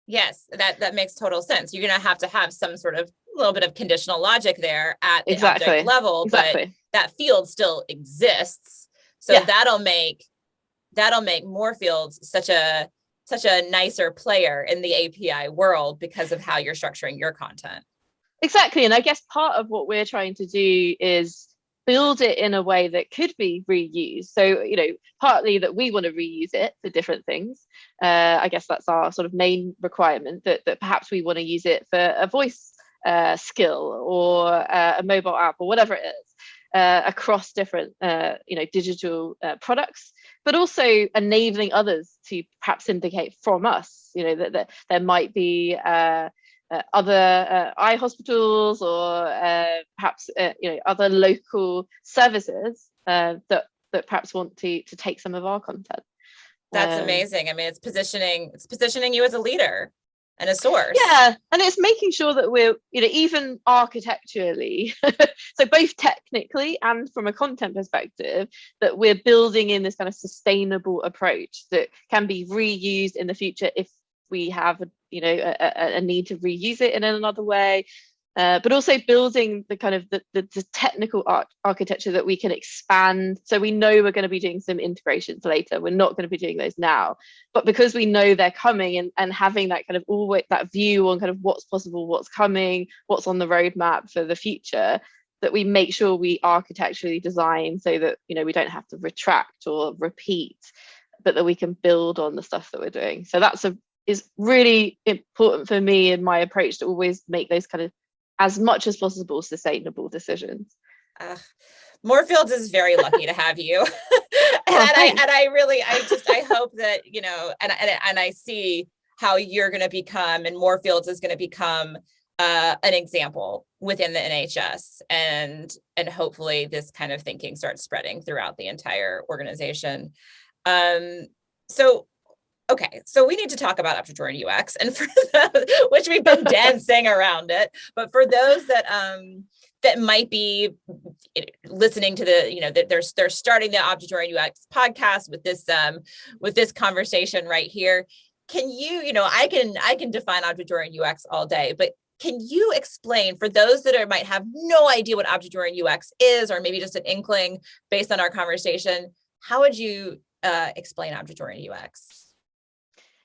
Yes, that makes total sense. You're going to have some sort of little bit of conditional logic there at the object level, but that field still exists. So that'll make Moorfields such a nicer player in the API world because of how you're structuring your content. Exactly. And I guess part of what we're trying to do is build it in a way that could be reused. So, partly that we want to reuse it for different things. I guess that's our sort of main requirement, that perhaps we want to use it for a voice skill or a mobile app or whatever it is, across different, digital products, but also enabling others to perhaps indicate from us, that there might be other eye hospitals or perhaps other local services that perhaps want to take some of our content. That's amazing. I mean, it's positioning you as a leader and a source. Yeah, and it's making sure that we're even architecturally, so both technically and from a content perspective, that we're building in this kind of sustainable approach that can be reused in the future if we have a need to reuse it in another way, but also building the kind of the technical architecture that we can expand. So we know we're going to be doing some integrations later. We're not going to be doing those now, but because we know they're coming, and having that kind of always that view on kind of what's possible, what's coming, what's on the roadmap for the future, that we make sure we architecturally design so that we don't have to retract or repeat, but that we can build on the stuff that we're doing. So is really important for me in my approach, to always make those kind of, as much as possible, sustainable decisions. Moorfields is very lucky to have you. I hope that, and I see how you're going to become, and Moorfields is going to become an example within the NHS, and hopefully this kind of thinking starts spreading throughout the entire organization. Okay, so we need to talk about object-oriented UX, and for those, which we've been dancing around it, but for those that might be listening to that they're starting the object-oriented UX podcast with this conversation right here. can you, I can define object-oriented UX all day, but can you explain for those that might have no idea what object-oriented UX is, or maybe just an inkling based on our conversation, how would you explain object-oriented UX?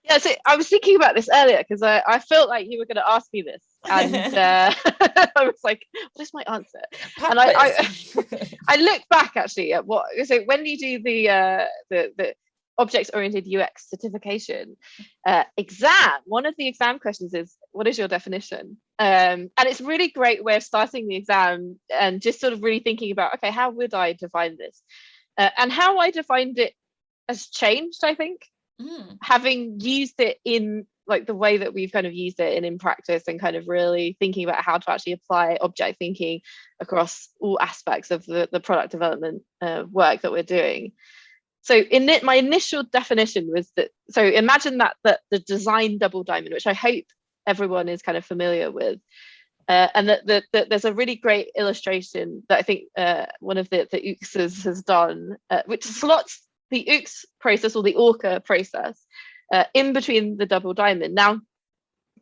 Yeah, so I was thinking about this earlier because I felt like you were going to ask me this, and I was like, "What is my answer?" Pop And I look back actually at what. So when you do the object-oriented UX certification exam, one of the exam questions is, "What is your definition?" And it's a really great way of starting the exam and just sort of really thinking about, okay, how would I define this? And how I defined it has changed, I think. Having used it in like the way that we've kind of used it in practice, and kind of really thinking about how to actually apply object thinking across all aspects of the product development work that we're doing. So my initial definition was that, so imagine that the design double diamond, which I hope everyone is kind of familiar with, and that there's a really great illustration that I think one of the OOUXers has done, which slots the OOUX process, or the ORCA process, in between the double diamond. Now,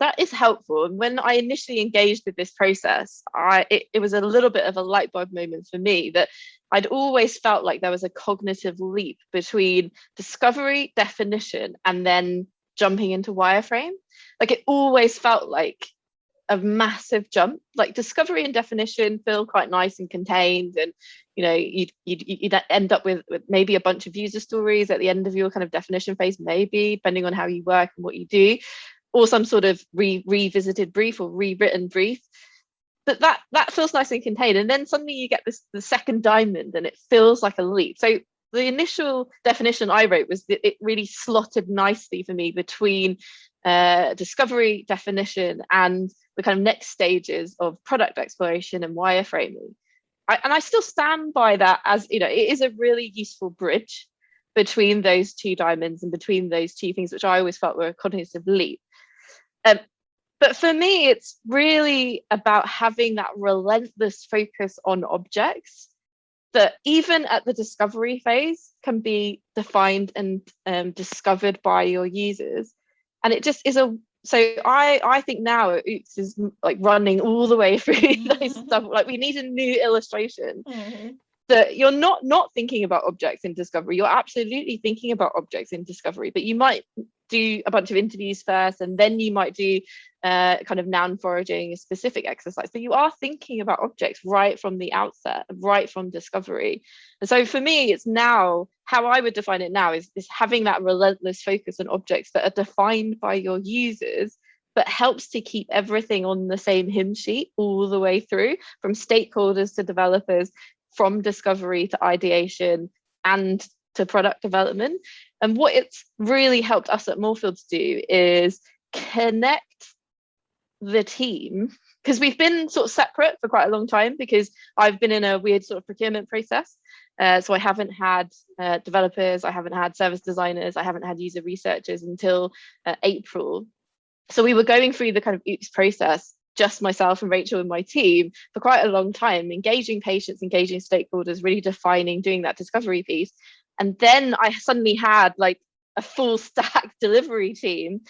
that is helpful. And when I initially engaged with this process, it was a little bit of a light bulb moment for me, that I'd always felt like there was a cognitive leap between discovery, definition, and then jumping into wireframe. Like, it always felt like a massive jump. Like, discovery and definition feel quite nice and contained, and you'd end up with maybe a bunch of user stories at the end of your kind of definition phase, maybe, depending on how you work and what you do, or some sort of revisited brief or rewritten brief. But that feels nice and contained, and then suddenly you get the second diamond, and it feels like a leap. So the initial definition I wrote was that it really slotted nicely for me between discovery, definition, and the kind of next stages of product exploration and wireframing. And I still stand by that, as it is a really useful bridge between those two diamonds and between those two things, which I always felt were a cognitive leap. But for me, it's really about having that relentless focus on objects that even at the discovery phase can be defined and discovered by your users. And it just is so I think now OOUX is like running all the way through those stuff. Like, we need a new illustration that you're not thinking about objects in discovery. You're absolutely thinking about objects in discovery, but you might do a bunch of interviews first, and then you might do kind of noun foraging, a specific exercise. But you are thinking about objects right from the outset, right from discovery. And so for me, it's now, how I would define it now is having that relentless focus on objects that are defined by your users, but helps to keep everything on the same hymn sheet all the way through, from stakeholders to developers, from discovery to ideation and to product development. And what it's really helped us at Moorfields do is connect the team, because we've been sort of separate for quite a long time, because I've been in a weird sort of procurement process. So I haven't had developers, I haven't had service designers, I haven't had user researchers until April. So we were going through the kind of OOUX process, just myself and Rachel and my team, for quite a long time, engaging patients, engaging stakeholders, really defining, doing that discovery piece. And then I suddenly had like a full stack delivery team,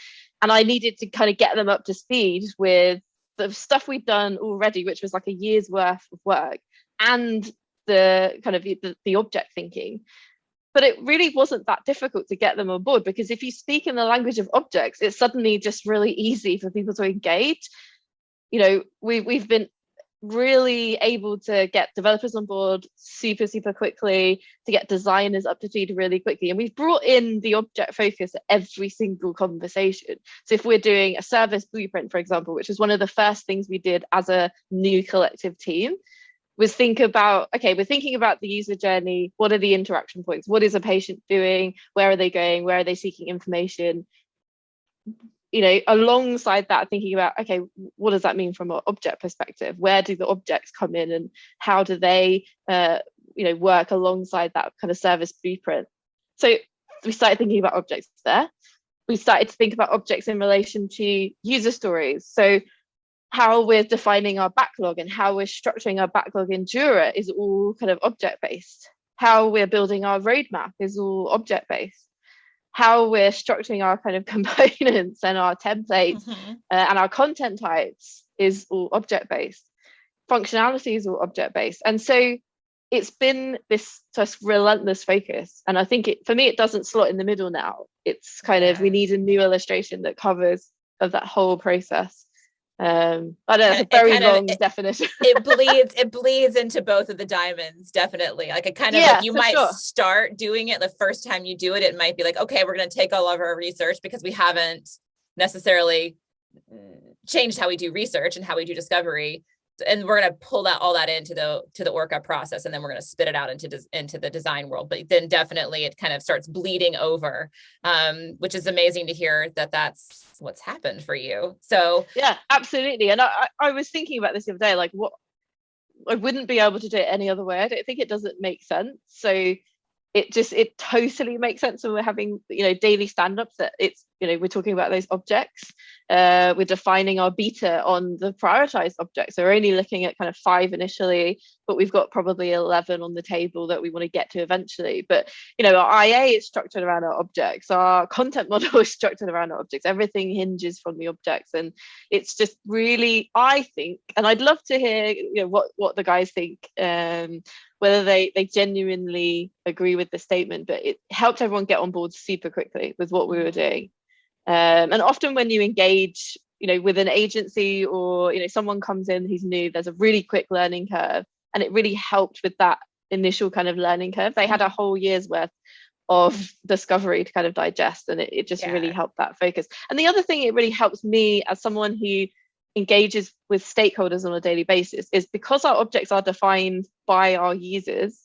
and I needed to kind of get them up to speed with the stuff we'd done already, which was like a year's worth of work, and the kind of the object thinking. But it really wasn't that difficult to get them on board, because if you speak in the language of objects, it's suddenly just really easy for people to engage. We've been really able to get developers on board super quickly, to get designers up to speed really quickly, and we've brought in the object focus at every single conversation. So if we're doing a service blueprint, for example, which was one of the first things we did as a new collective team, was think about, okay, we're thinking about the user journey. What are the interaction points? What is a patient doing? Where are they going? Where are they seeking information? Alongside that, thinking about, okay, what does that mean from an object perspective? Where do the objects come in, and how do they work alongside that kind of service blueprint? So we started thinking about objects there. We started to think about objects in relation to user stories. So how we're defining our backlog and how we're structuring our backlog in Jira is all kind of object based. How we're building our roadmap is all object based. how we're structuring our kind of components and our templates and our content types is all object-based. Functionality is all object-based. And so it's been this just relentless focus. And I think for me, it doesn't slot in the middle now. It's kind of, we need a new illustration that covers of that whole process. I don't know, it's a very long definition. it bleeds into both of the diamonds, definitely. Like it kind of like you might start doing it the first time you do it. It might be like, okay, we're going to take all of our research because we haven't necessarily changed how we do research and how we do discovery. And we're going to pull all that into the OOUX process, and then we're going to spit it out into the design world. But then definitely it kind of starts bleeding over, which is amazing to hear that that's what's happened for you. So yeah, absolutely. And I was thinking about this the other day, like what I wouldn't be able to do it any other way. I don't think it doesn't make sense. So it totally makes sense when we're having, daily stand-ups, that it's, we're talking about those objects. We're defining our beta on the prioritized objects. So we're only looking at kind of 5 initially, but we've got probably 11 on the table that we want to get to eventually. But, our IA is structured around our objects. Our content model is structured around our objects. Everything hinges from the objects. And it's just really, I think, and I'd love to hear, what the guys think, whether they genuinely agree with the statement, but it helped everyone get on board super quickly with what we were doing. And often when you engage, with an agency or, someone comes in who's new, there's a really quick learning curve, and it really helped with that initial kind of learning curve. They had a whole year's worth of discovery to kind of digest, and it just really helped that focus. And the other thing it really helps me as someone who engages with stakeholders on a daily basis is because our objects are defined by our users.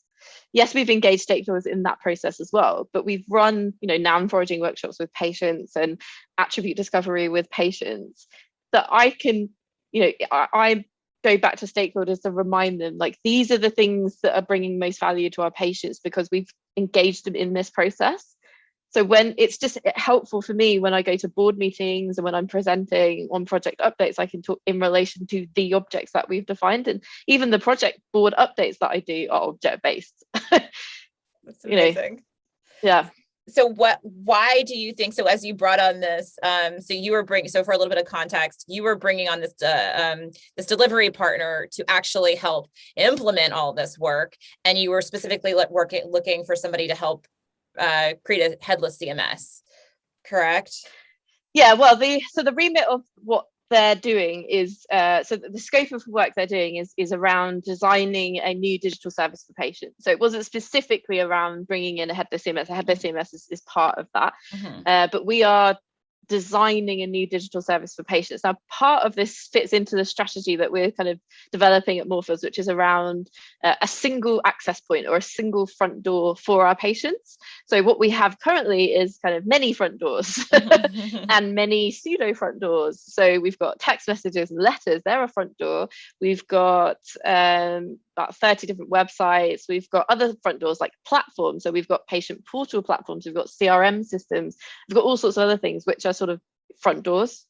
Yes, we've engaged stakeholders in that process as well, but we've run, noun foraging workshops with patients and attribute discovery with patients that I can, I go back to stakeholders to remind them, like, these are the things that are bringing most value to our patients because we've engaged them in this process. So when it's just helpful for me when I go to board meetings and when I'm presenting on project updates, I can talk in relation to the objects that we've defined. And even the project board updates that I do are object-based. That's amazing. Yeah. So why do you think, so as you brought on this, so for a little bit of context, you were bringing on this delivery partner to actually help implement all this work. And you were specifically looking for somebody to help create a headless CMS, correct? Yeah, well, the remit of what they're doing is, so the scope of work they're doing is around designing a new digital service for patients. So it wasn't specifically around bringing in a headless CMS. A headless CMS is part of that, but we are designing a new digital service for patients. Now, part of this fits into the strategy that we're kind of developing at Moorfields, which is around a single access point or a single front door for our patients. So what we have currently is kind of many front doors and many pseudo front doors. So we've got text messages and letters, they're a front door. We've got about 30 different websites. We've got other front doors like platforms. So we've got patient portal platforms, we've got CRM systems, we've got all sorts of other things which are sort of front doors.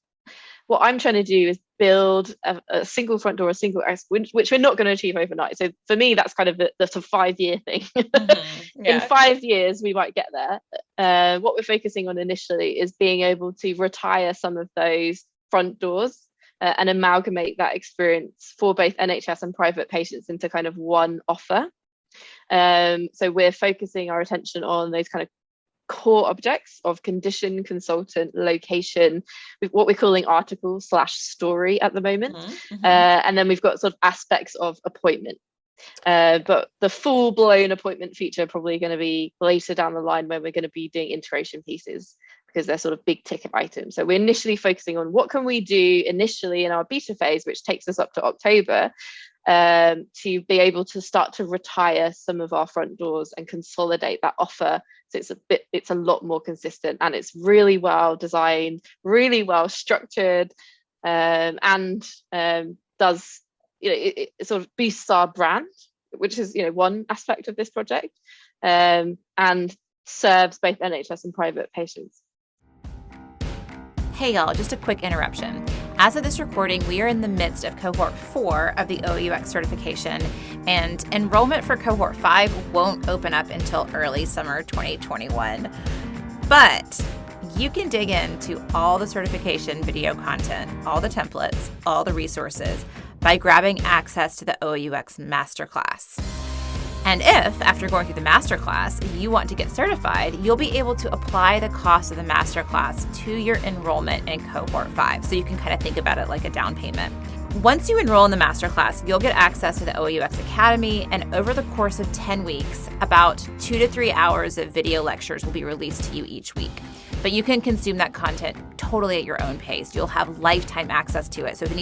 What I'm trying to do is build a single front door, a single access, which we're not going to achieve overnight. So for me, that's kind of the 5-year thing. In 5 years, we might get there. What we're focusing on initially is being able to retire some of those front doors and amalgamate that experience for both NHS and private patients into kind of one offer. So we're focusing our attention on those kind of core objects of condition, consultant, location, what we're calling article / story at the moment. And then we've got sort of aspects of appointment. But the full-blown appointment feature probably going to be later down the line when we're going to be doing integration pieces, because they're sort of big ticket items. So we're initially focusing on what can we do initially in our beta phase, which takes us up to October, to be able to start to retire some of our front doors and consolidate that offer. So it's a lot more consistent, and it's really well designed, really well structured, and does, it sort of boosts our brand, which is, one aspect of this project, and serves both NHS and private patients. Hey y'all, just a quick interruption. As of this recording, we are in the midst of cohort 4 of the OOUX certification, and enrollment for cohort 5 won't open up until early summer 2021. But you can dig into all the certification video content, all the templates, all the resources by grabbing access to the OOUX Masterclass. And if, after going through the masterclass, you want to get certified, you'll be able to apply the cost of the masterclass to your enrollment in Cohort 5. So you can kind of think about it like a down payment. Once you enroll in the masterclass, you'll get access to the OOUX Academy, and over the course of 10 weeks, about 2 to 3 hours of video lectures will be released to you each week. But you can consume that content totally at your own pace. You'll have lifetime access to it. So if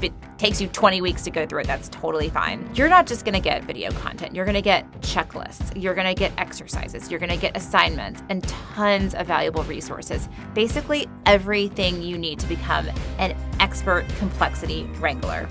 it takes you 20 weeks to go through it, that's totally fine. You're not just gonna get video content. You're gonna get checklists. You're gonna get exercises. You're gonna get assignments and tons of valuable resources. Basically everything you need to become an expert complexity wrangler.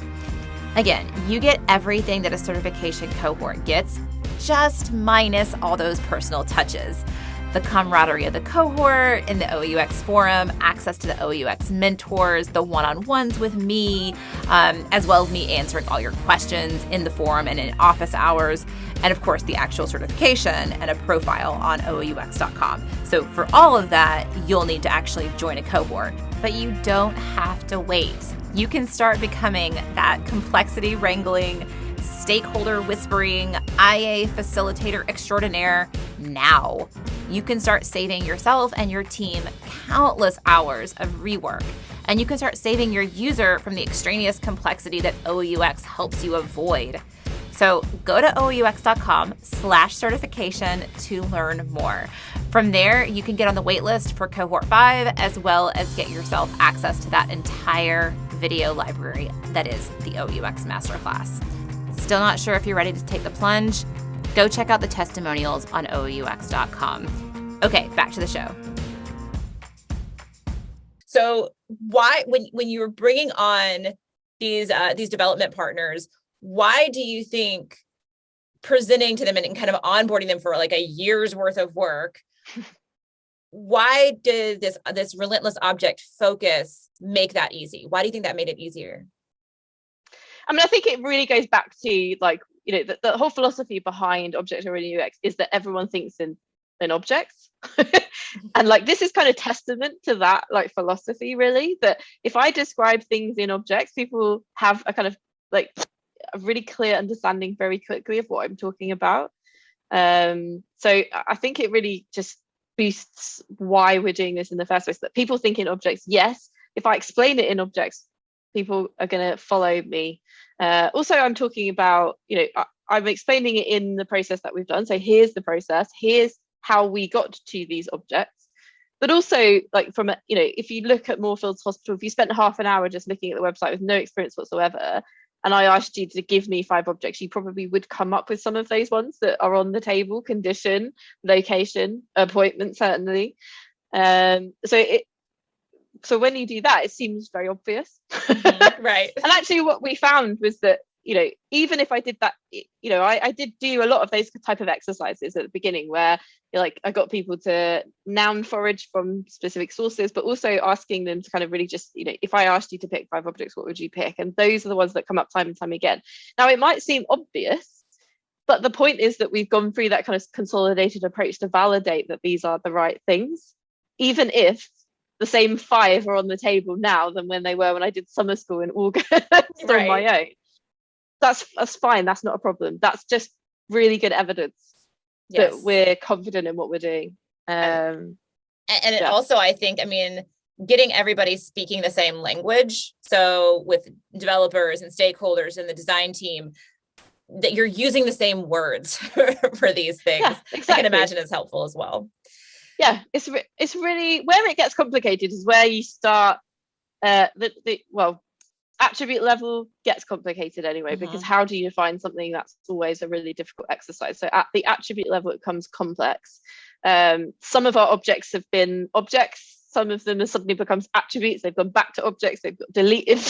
Again, you get everything that a certification cohort gets, just minus all those personal touches. The camaraderie of the cohort in the OOUX Forum, access to the OOUX mentors, the one-on-ones with me, as well as me answering all your questions in the forum and in office hours, and of course the actual certification and a profile on OOUX.com. So for all of that, you'll need to actually join a cohort. But you don't have to wait. You can start becoming that complexity wrangling, stakeholder whispering, IA facilitator extraordinaire now. You can start saving yourself and your team countless hours of rework. And you can start saving your user from the extraneous complexity that OOUX helps you avoid. So go to OOUX.com/certification to learn more. From there, you can get on the waitlist for Cohort 5, as well as get yourself access to that entire video library that is the OOUX Masterclass. Still not sure if you're ready to take the plunge? Go check out the testimonials on OOUX.com. Okay, back to the show. So why, when you were bringing on these development partners, why do you think presenting to them and kind of onboarding them for like a year's worth of work, why did this relentless object focus make that easy? Why do you think that made it easier? I mean, I think it really goes back to like, the whole philosophy behind object-oriented UX is that everyone thinks in objects. And like, this is kind of testament to that like philosophy, really, that if I describe things in objects, people have a kind of like a really clear understanding very quickly of what I'm talking about. So I think it really just boosts why we're doing this in the first place, that people think in objects. Yes, if I explain it in objects, people are going to follow me. Also, I'm talking about, I'm explaining it in the process that we've done. So here's the process, here's how we got to these objects. But also, like from, if you look at Moorfields Hospital, if you spent half an hour just looking at the website with no experience whatsoever, and I asked you to give me 5 objects, you probably would come up with some of those ones that are on the table: condition, location, appointment, certainly. So when you do that, it seems very obvious. Right. And actually what we found was that, even if I did that, I did do a lot of those type of exercises at the beginning where like I got people to noun forage from specific sources, but also asking them to kind of really just, if I asked you to pick 5 objects, what would you pick? And those are the ones that come up time and time again. Now, it might seem obvious, but the point is that we've gone through that kind of consolidated approach to validate that these are the right things, even if the same 5 are on the table now than when they were when I did summer school in August right. On my own. That's fine. That's not a problem. That's just really good evidence that we're confident in what we're doing. And it also, I think, getting everybody speaking the same language. So with developers and stakeholders and the design team, that you're using the same words for these things. Yeah, exactly. I can imagine it's helpful as well. Yeah, it's really where it gets complicated is where you start. Attribute level gets complicated anyway, because how do you define something? That's always a really difficult exercise. So at the attribute level, it becomes complex. Some of our objects have been objects. Some of them have suddenly becomes attributes. They've gone back to objects. They've got deleted.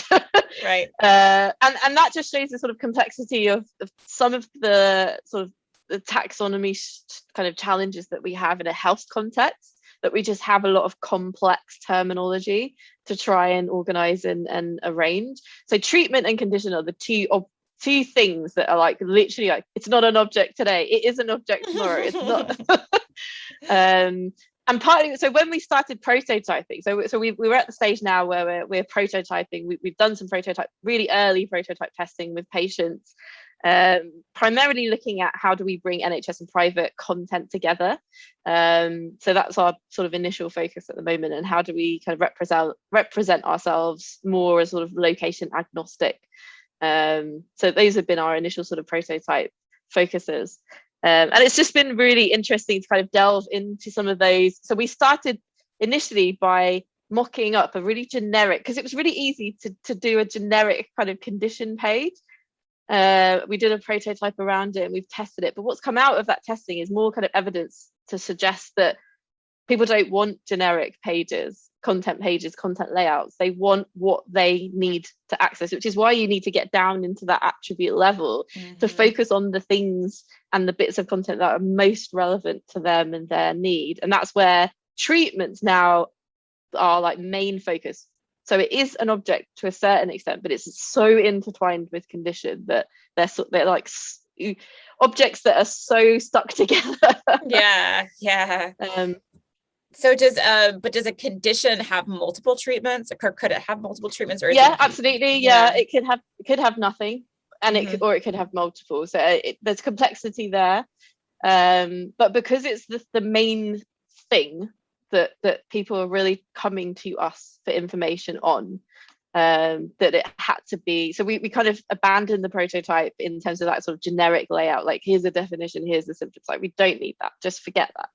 Right. And that just shows the sort of complexity of some of the sort of the taxonomy kind of challenges that we have in a health context, that we just have a lot of complex terminology to try and organize and arrange. So treatment and condition are the two things that are like literally like, it's not an object today, it is an object tomorrow. It's not. and partly, so when we started prototyping, so we were at the stage now where we're prototyping. We've done some really early prototype testing with patients, primarily looking at how do we bring NHS and private content together. So that's our sort of initial focus at the moment, and how do we kind of represent ourselves more as sort of location agnostic. So those have been our initial sort of prototype focuses. And it's just been really interesting to kind of delve into some of those. So we started initially by mocking up a really generic, because it was really easy to do a generic kind of condition page. We did a prototype around it and we've tested it. But what's come out of that testing is more kind of evidence to suggest that people don't want generic pages, content layouts. They want what they need to access, which is why you need to get down into that attribute level to focus on the things and the bits of content that are most relevant to them and their need. And that's where treatments now are like main focus. So it is an object to a certain extent, but it's so intertwined with condition that they're like objects that are so stuck together. Yeah. So does a condition have multiple treatments, or could it have multiple treatments? Or absolutely. Yeah, it could have nothing, and it could have multiple. So there's complexity there, but because it's the main thing that people are really coming to us for information on, that it had to be. So we kind of abandoned the prototype in terms of that sort of generic layout. Like, here's the definition, here's the symptoms. Like, we don't need that. Just forget that.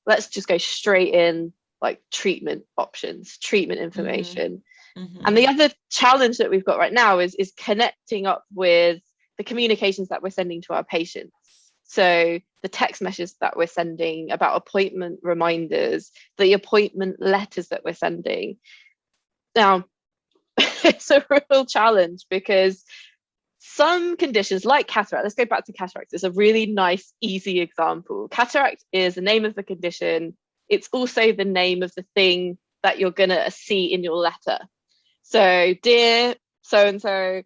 Let's just go straight in, like, treatment options, treatment information. And the other challenge that we've got right now is connecting up with the communications that we're sending to our patients. So the text messages that we're sending about appointment reminders, the appointment letters that we're sending. Now, it's a real challenge because some conditions like cataract, let's go back to cataract. It's a really nice, easy example. Cataract is the name of the condition. It's also the name of the thing that you're going to see in your letter. So, dear so-and-so,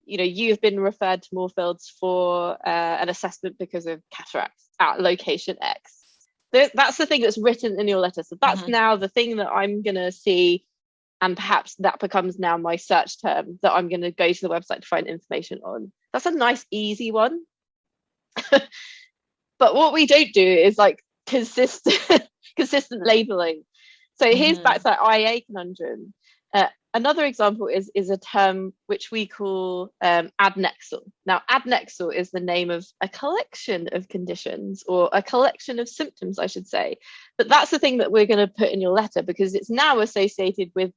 you've been referred to Moorfields for an assessment because of cataracts at location X. That's the thing that's written in your letter. So that's now the thing that I'm going to see. And perhaps that becomes now my search term that I'm going to go to the website to find information on. That's a nice, easy one. But what we don't do is like consistent labeling. So here's back to that IA conundrum. Another example is a term which we call adnexal. Now, adnexal is the name of a collection of conditions, or a collection of symptoms, I should say. But that's the thing that we're going to put in your letter, because it's now associated with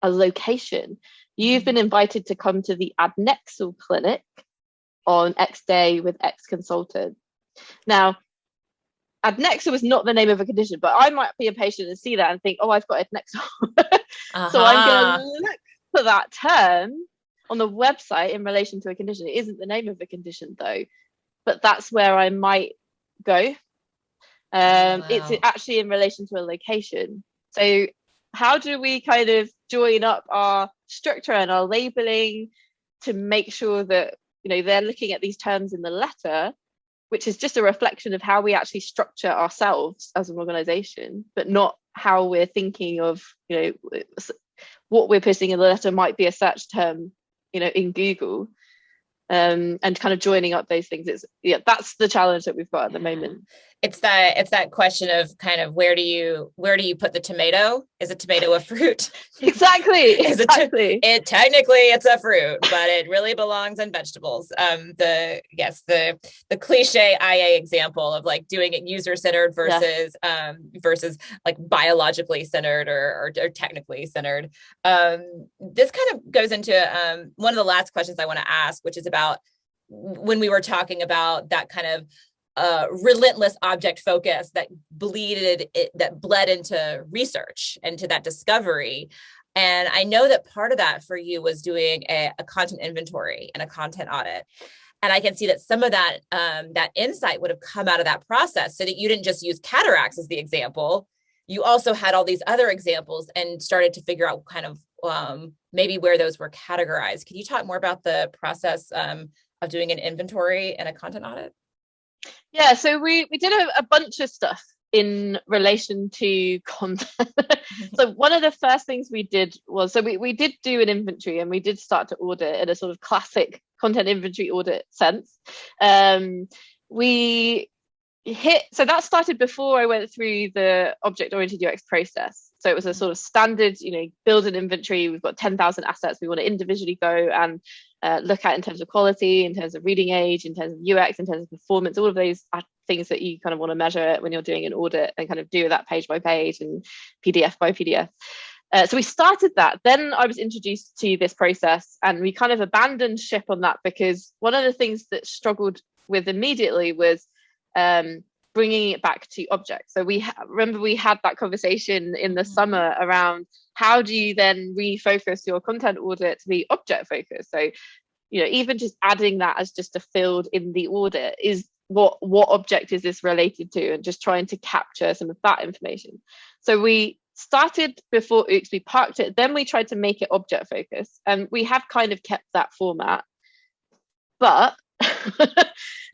a location. You've been invited to come to the adnexal clinic on X day with X consultant. Now, adnexal is not the name of a condition, but I might be a patient and see that and think, oh, I've got adnexal. So I'm going to look for that term on the website in relation to a condition. It isn't the name of the condition though, but that's where I might go. It's actually in relation to a location. So how do we kind of join up our structure and our labeling to make sure that, they're looking at these terms in the letter, which is just a reflection of how we actually structure ourselves as an organization, but not how we're thinking of, what we're putting in the letter might be a search term, in Google, and kind of joining up those things. That's the challenge that we've got at the moment. It's that question of kind of where do you put the tomato? Is a tomato a fruit? Exactly. Technically it's a fruit, but it really belongs in vegetables. The cliche IA example of like doing it user-centered versus like biologically centered or technically centered. This kind of goes into one of the last questions I want to ask, which is about when we were talking about that kind of relentless object focus that bled into research and to that discovery. And I know that part of that for you was doing a content inventory and a content audit. And I can see that some of that insight would have come out of that process, so that you didn't just use cataracts as the example. You also had all these other examples and started to figure out kind of maybe where those were categorized. Can you talk more about the process of doing an inventory and a content audit? Yeah, so we did a bunch of stuff in relation to content. So one of the first things we did was, so we did do an inventory, and we did start to audit in a sort of classic content inventory audit sense. So that started before I went through the object-oriented UX process. So it was a sort of standard, build an inventory. We've got 10,000 assets we want to individually go and look at in terms of quality, in terms of reading age, in terms of UX, in terms of performance. All of those are things that you kind of want to measure when you're doing an audit, and kind of do that page by page and PDF by PDF. So we started that. Then I was introduced to this process, and we kind of abandoned ship on that, because one of the things that struggled with immediately was bringing it back to objects. So remember we had that conversation in the summer around how do you then refocus your content audit to be object focused. So even just adding that as just a field in the audit is what object is this related to, and just trying to capture some of that information. So we started before OOUX, we parked it, then we tried to make it object focused, and we have kind of kept that format, but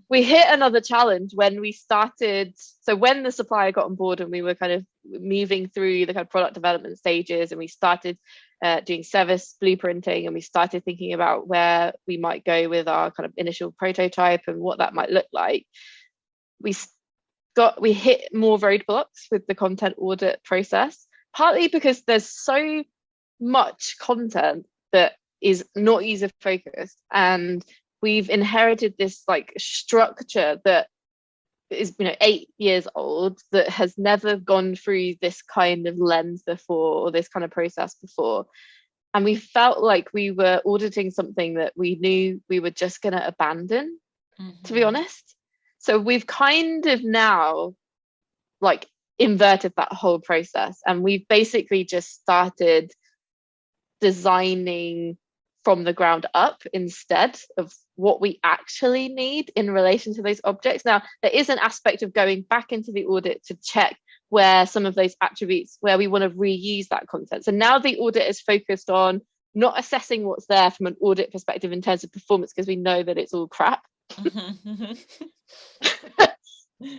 we hit another challenge when we started. So when the supplier got on board and we were kind of moving through the kind of product development stages, and we started doing service blueprinting, and we started thinking about where we might go with our kind of initial prototype and what that might look like, we hit more roadblocks with the content audit process, partly because there's so much content that is not user focused, and we've inherited this like structure that is 8 years old, that has never gone through this kind of lens before, or this kind of process before, and we felt like we were auditing something that we knew we were just going to abandon, to be honest. So we've kind of now like inverted that whole process, and we've basically just started designing from the ground up instead of what we actually need in relation to those objects. Now, there is an aspect of going back into the audit to check where some of those attributes, where we want to reuse that content. So now the audit is focused on not assessing what's there from an audit perspective in terms of performance, because we know that it's all crap.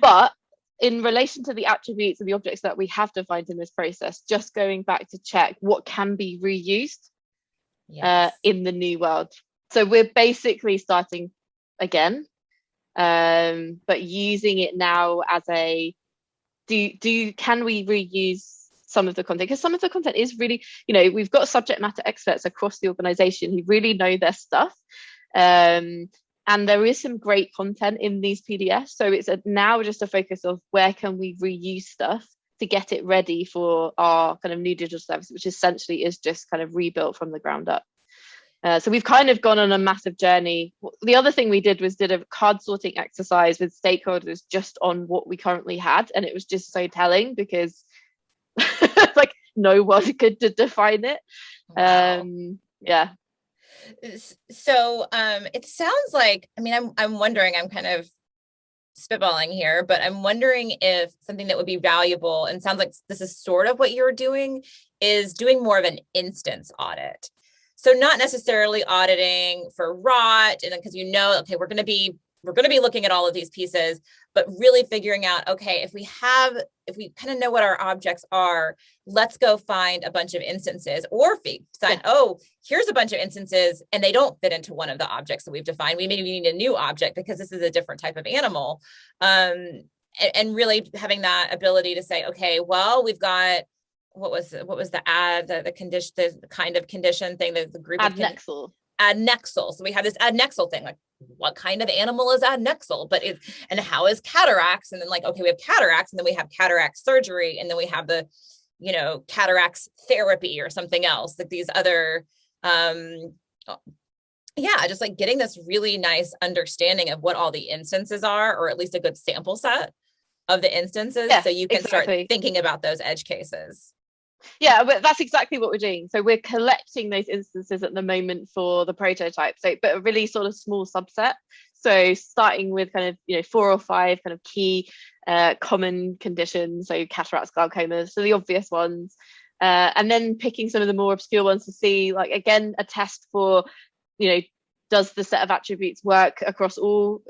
But in relation to the attributes and the objects that we have defined in this process, just going back to check what can be reused in the new world. So we're basically starting again, but using it now as a can we reuse some of the content? Because some of the content is really, we've got subject matter experts across the organization who really know their stuff, and there is some great content in these PDFs. So it's now just a focus of where can we reuse stuff to get it ready for our kind of new digital service, which essentially is just kind of rebuilt from the ground up. So we've kind of gone on a massive journey. The other thing we did a card sorting exercise with stakeholders just on what we currently had, and it was just so telling, because like no one could define it. Wow. Yeah. So it sounds like, I'm wondering, I'm kind of spitballing here, but I'm wondering if something that would be valuable, and sounds like this is sort of what you're doing, is doing more of an instance audit. So not necessarily auditing for rot, and because okay, we're going to be looking at all of these pieces, but really figuring out, okay, if we kind of know what our objects are, let's go find a bunch of instances, or if we decide, here's a bunch of instances and they don't fit into one of the objects that we've defined, we maybe need a new object because this is a different type of animal. And really having that ability to say, okay, well, we've got, what was the condition, the kind of condition thing, the group adnexal. Adnexal. So we have this adnexal thing, like what kind of animal is adnexal, and how is cataracts? And then okay, we have cataracts, and then we have cataract surgery, and then we have the, cataracts therapy or something else, like these other, just like getting this really nice understanding of what all the instances are, or at least a good sample set of the instances, so you can start thinking about those edge cases. Yeah, but that's exactly what we're doing. So we're collecting those instances at the moment for the prototype, but a really sort of small subset. So starting with kind of 4 or 5 kind of key common conditions, so cataracts, glaucomas, so the obvious ones, and then picking some of the more obscure ones to see, like, again, a test for, does the set of attributes work across all,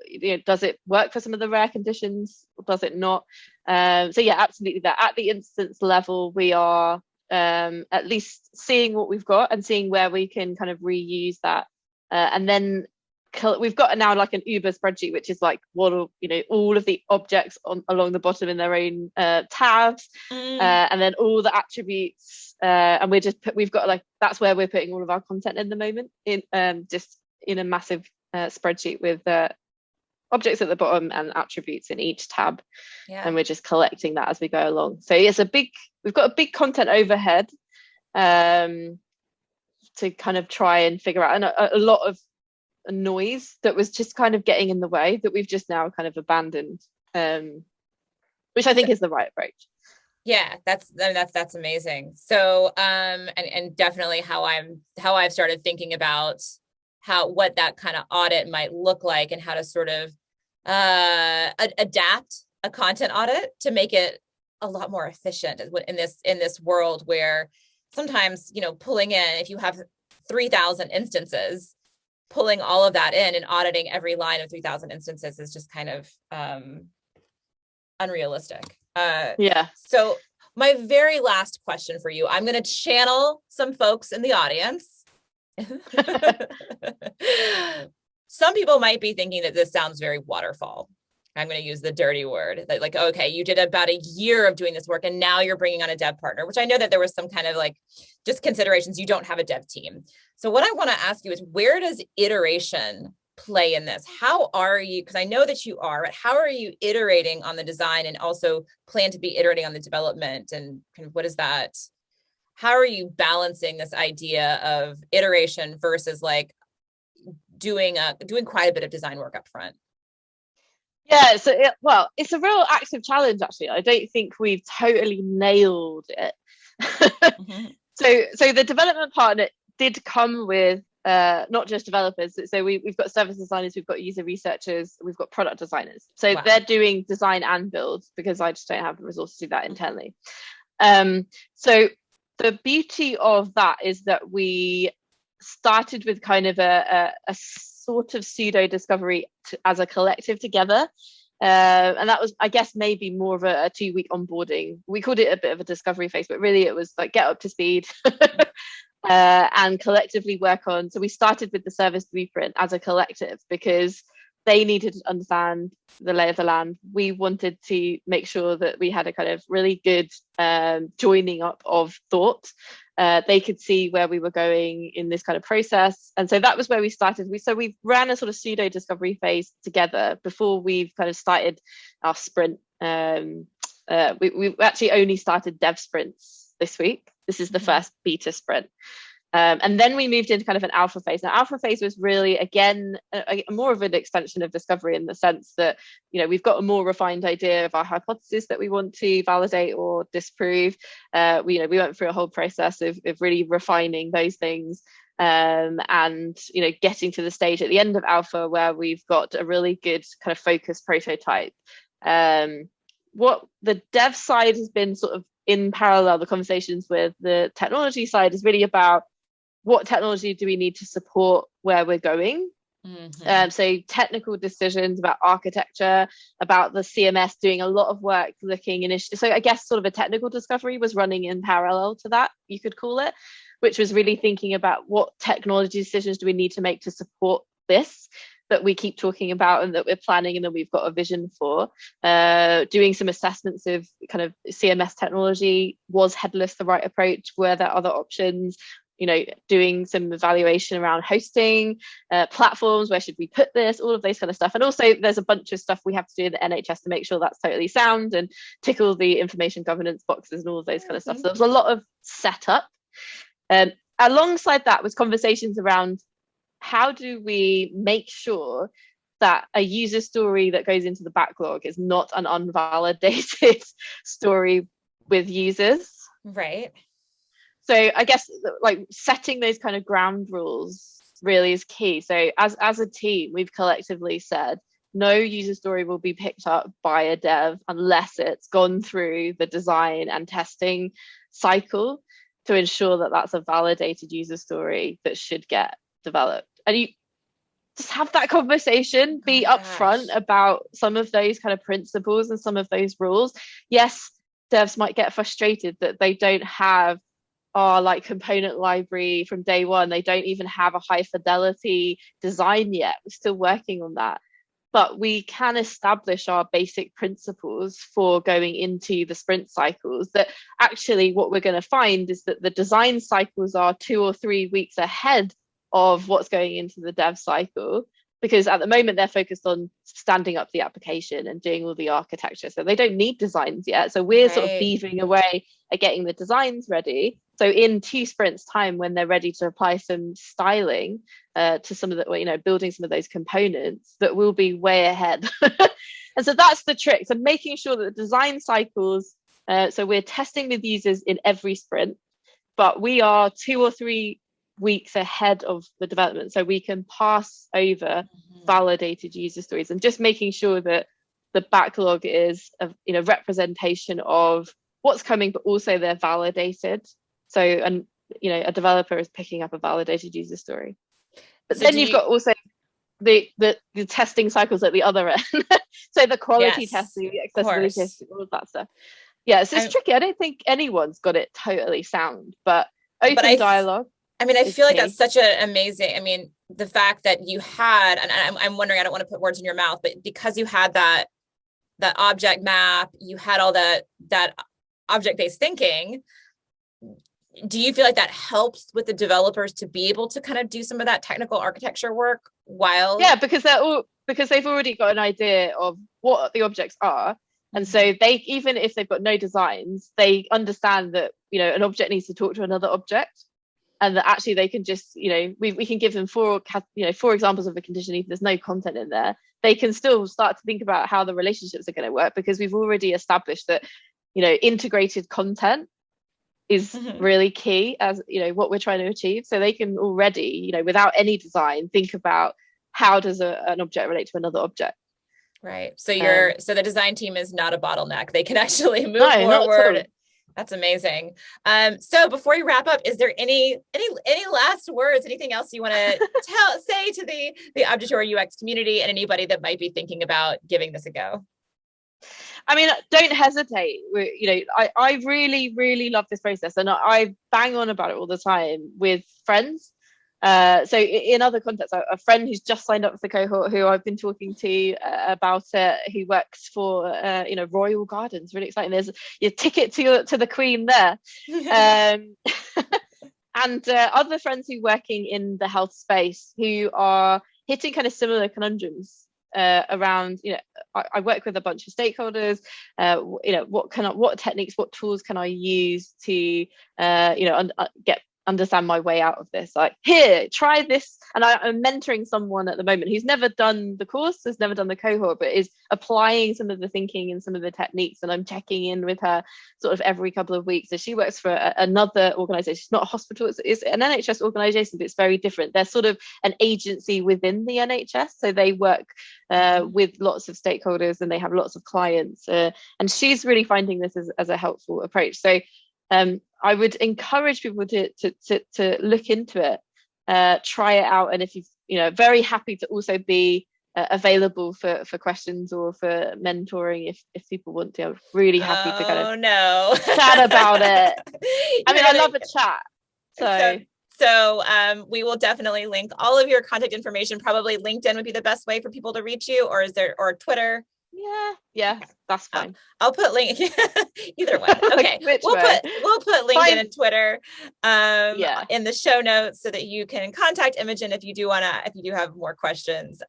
does it work for some of the rare conditions, or does it not? So yeah, absolutely that. At the instance level, we are at least seeing what we've got and seeing where we can kind of reuse that. And then we've got now like an Uber spreadsheet, which is like all of the objects along the bottom in their own tabs, and then all the attributes. And we've got like, that's where we're putting all of our content in the moment, in just in a massive spreadsheet with objects at the bottom and attributes in each tab. And we're just collecting that as we go along. So it's we've got a big content overhead to kind of try and figure out, and a lot of noise that was just kind of getting in the way that we've just now kind of abandoned, which I think is the right approach. Yeah, that's amazing. So and definitely how I've started thinking about what that kind of audit might look like, and how to sort of adapt a content audit to make it a lot more efficient in this world where sometimes, pulling in, if you have 3,000 instances, pulling all of that in and auditing every line of 3,000 instances is just kind of unrealistic. So my very last question for you, I'm going to channel some folks in the audience. Some people might be thinking that this sounds very waterfall. I'm going to use the dirty word, that like, okay, you did about a year of doing this work and now you're bringing on a dev partner, which I know that there was some kind of like just considerations. You don't have a dev team. So what I want to ask you is, where does iteration play in this? How are you, because I know that you are, but how are you iterating on the design and also plan to be iterating on the development, and kind of what is that? How are you balancing this idea of iteration versus like doing quite a bit of design work up front? Yeah, so it's a real active challenge, actually. I don't think we've totally nailed it. Mm-hmm. So the development partner did come with not just developers. So we've got service designers, we've got user researchers, we've got product designers. So they're doing design and build, because I just don't have the resources to do that internally. So the beauty of that is that we started with kind of a sort of pseudo discovery as a collective together, and that was, I guess, maybe more of a 2-week onboarding. We called it a bit of a discovery phase, but really it was like get up to speed and collectively work on. So we started with the service blueprint as a collective because they needed to understand the lay of the land. We wanted to make sure that we had a kind of really good joining up of thought. They could see where we were going in this kind of process. And so that was where we started. We ran a sort of pseudo discovery phase together before we've kind of started our sprint. We actually only started dev sprints this week. This is the first beta sprint. And then we moved into kind of an alpha phase. Now, alpha phase was really, again, more of an extension of discovery, in the sense that, we've got a more refined idea of our hypothesis that we want to validate or disprove. We went through a whole process of really refining those things, and, getting to the stage at the end of alpha where we've got a really good kind of focused prototype. What the dev side has been sort of in parallel, the conversations with the technology side is really about what technology do we need to support where we're going. Mm-hmm. So technical decisions about architecture, about the CMS, doing a lot of work looking initially. So I guess sort of a technical discovery was running in parallel to that, you could call it, which was really thinking about what technology decisions do we need to make to support this that we keep talking about and that we're planning and that we've got a vision for. Doing some assessments of kind of CMS technology. Was headless the right approach? Were there other options? Doing some evaluation around hosting, platforms, where should we put this, all of those kind of stuff. And also there's a bunch of stuff we have to do in the NHS to make sure that's totally sound and tick all the information governance boxes and all of those kind of stuff. So there was a lot of setup. Alongside that was conversations around how do we make sure that a user story that goes into the backlog is not an unvalidated story with users. Right. So I guess like setting those kind of ground rules really is key. So as a team, we've collectively said no user story will be picked up by a dev unless it's gone through the design and testing cycle to ensure that that's a validated user story that should get developed. And just have that conversation, be upfront about some of those kind of principles and some of those rules. Yes, devs might get frustrated that they don't have our like component library from day one. They don't even have a high fidelity design yet. We're still working on that. But we can establish our basic principles for going into the sprint cycles, that actually what we're going to find is that the design cycles are 2 or 3 weeks ahead of what's going into the dev cycle, because at the moment they're focused on standing up the application and doing all the architecture. So they don't need designs yet. So we're sort of beavering away at getting the designs ready. So in 2 sprints time, when they're ready to apply some styling to some of the, building some of those components, that will be way ahead. And so that's the trick. So making sure that the design cycles, so we're testing with users in every sprint, but we are 2 or 3 weeks ahead of the development, so we can pass over validated user stories, and just making sure that the backlog is a representation of what's coming, but also they're validated. So, and a developer is picking up a validated user story. But so then you've got also the testing cycles at the other end. So the quality testing, the accessibility testing, all of that stuff. Yeah, so it's tricky. I don't think anyone's got it totally sound, but open dialogue. I mean, I feel like that's such an amazing, the fact that you had, and I'm wondering, I don't want to put words in your mouth, but because you had that object map, you had all that object-based thinking, do you feel like that helps with the developers to be able to kind of do some of that technical architecture work while? Yeah, because they've already got an idea of what the objects are. And so they, even if they've got no designs, they understand that, an object needs to talk to another object. And that actually they can just, we can give them 4 examples of a condition, even there's no content in there. They can still start to think about how the relationships are going to work, because we've already established that, integrated content is really key as, what we're trying to achieve. So they can already, without any design, think about how does an object relate to another object. Right. So so the design team is not a bottleneck. They can actually move forward. That's amazing. So before you wrap up, is there any last words, anything else you want to say to the Object UX community and anybody that might be thinking about giving this a go? Don't hesitate. I really, really love this process, and I bang on about it all the time with friends. So in other contexts, a friend who's just signed up for the cohort, who I've been talking to about it, who works for Royal Gardens, really exciting. There's your ticket to the Queen there. And other friends who are working in the health space who are hitting kind of similar conundrums around, I work with a bunch of stakeholders, what techniques, what tools can I use to understand my way out of this? Like, here, try this. And I'm mentoring someone at the moment who's never done the course, has never done the cohort, but is applying some of the thinking and some of the techniques. And I'm checking in with her sort of every couple of weeks. So she works for another organization. It's not a hospital, it's an NHS organization, but it's very different. They're sort of an agency within the NHS. So they work with lots of stakeholders and they have lots of clients. And she's really finding this as a helpful approach. So I would encourage people to look into it, try it out, and if very happy to also be available for questions or for mentoring if people want to. I'm really happy to kind of chat about it. I love a chat. So we will definitely link all of your contact information. Probably LinkedIn would be the best way for people to reach you, or Twitter. Yeah, that's fine. I'll put link either one. Okay, we'll put LinkedIn and Twitter in the show notes so that you can contact Imogen if you do have more questions.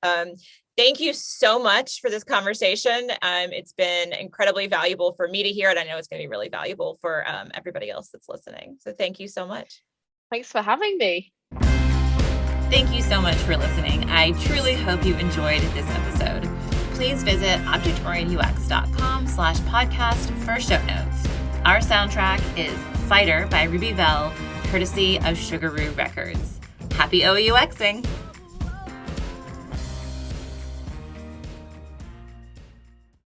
Thank you so much for this conversation. It's been incredibly valuable for me to hear, and I know it's going to be really valuable for everybody else that's listening. So thank you so much. Thanks for having me. Thank you so much for listening. I truly hope you enjoyed this episode. Please visit objectorientux.com/podcast for show notes. Our soundtrack is Fighter by Ruby Vell, courtesy of Sugaroo Records. Happy OOUXing!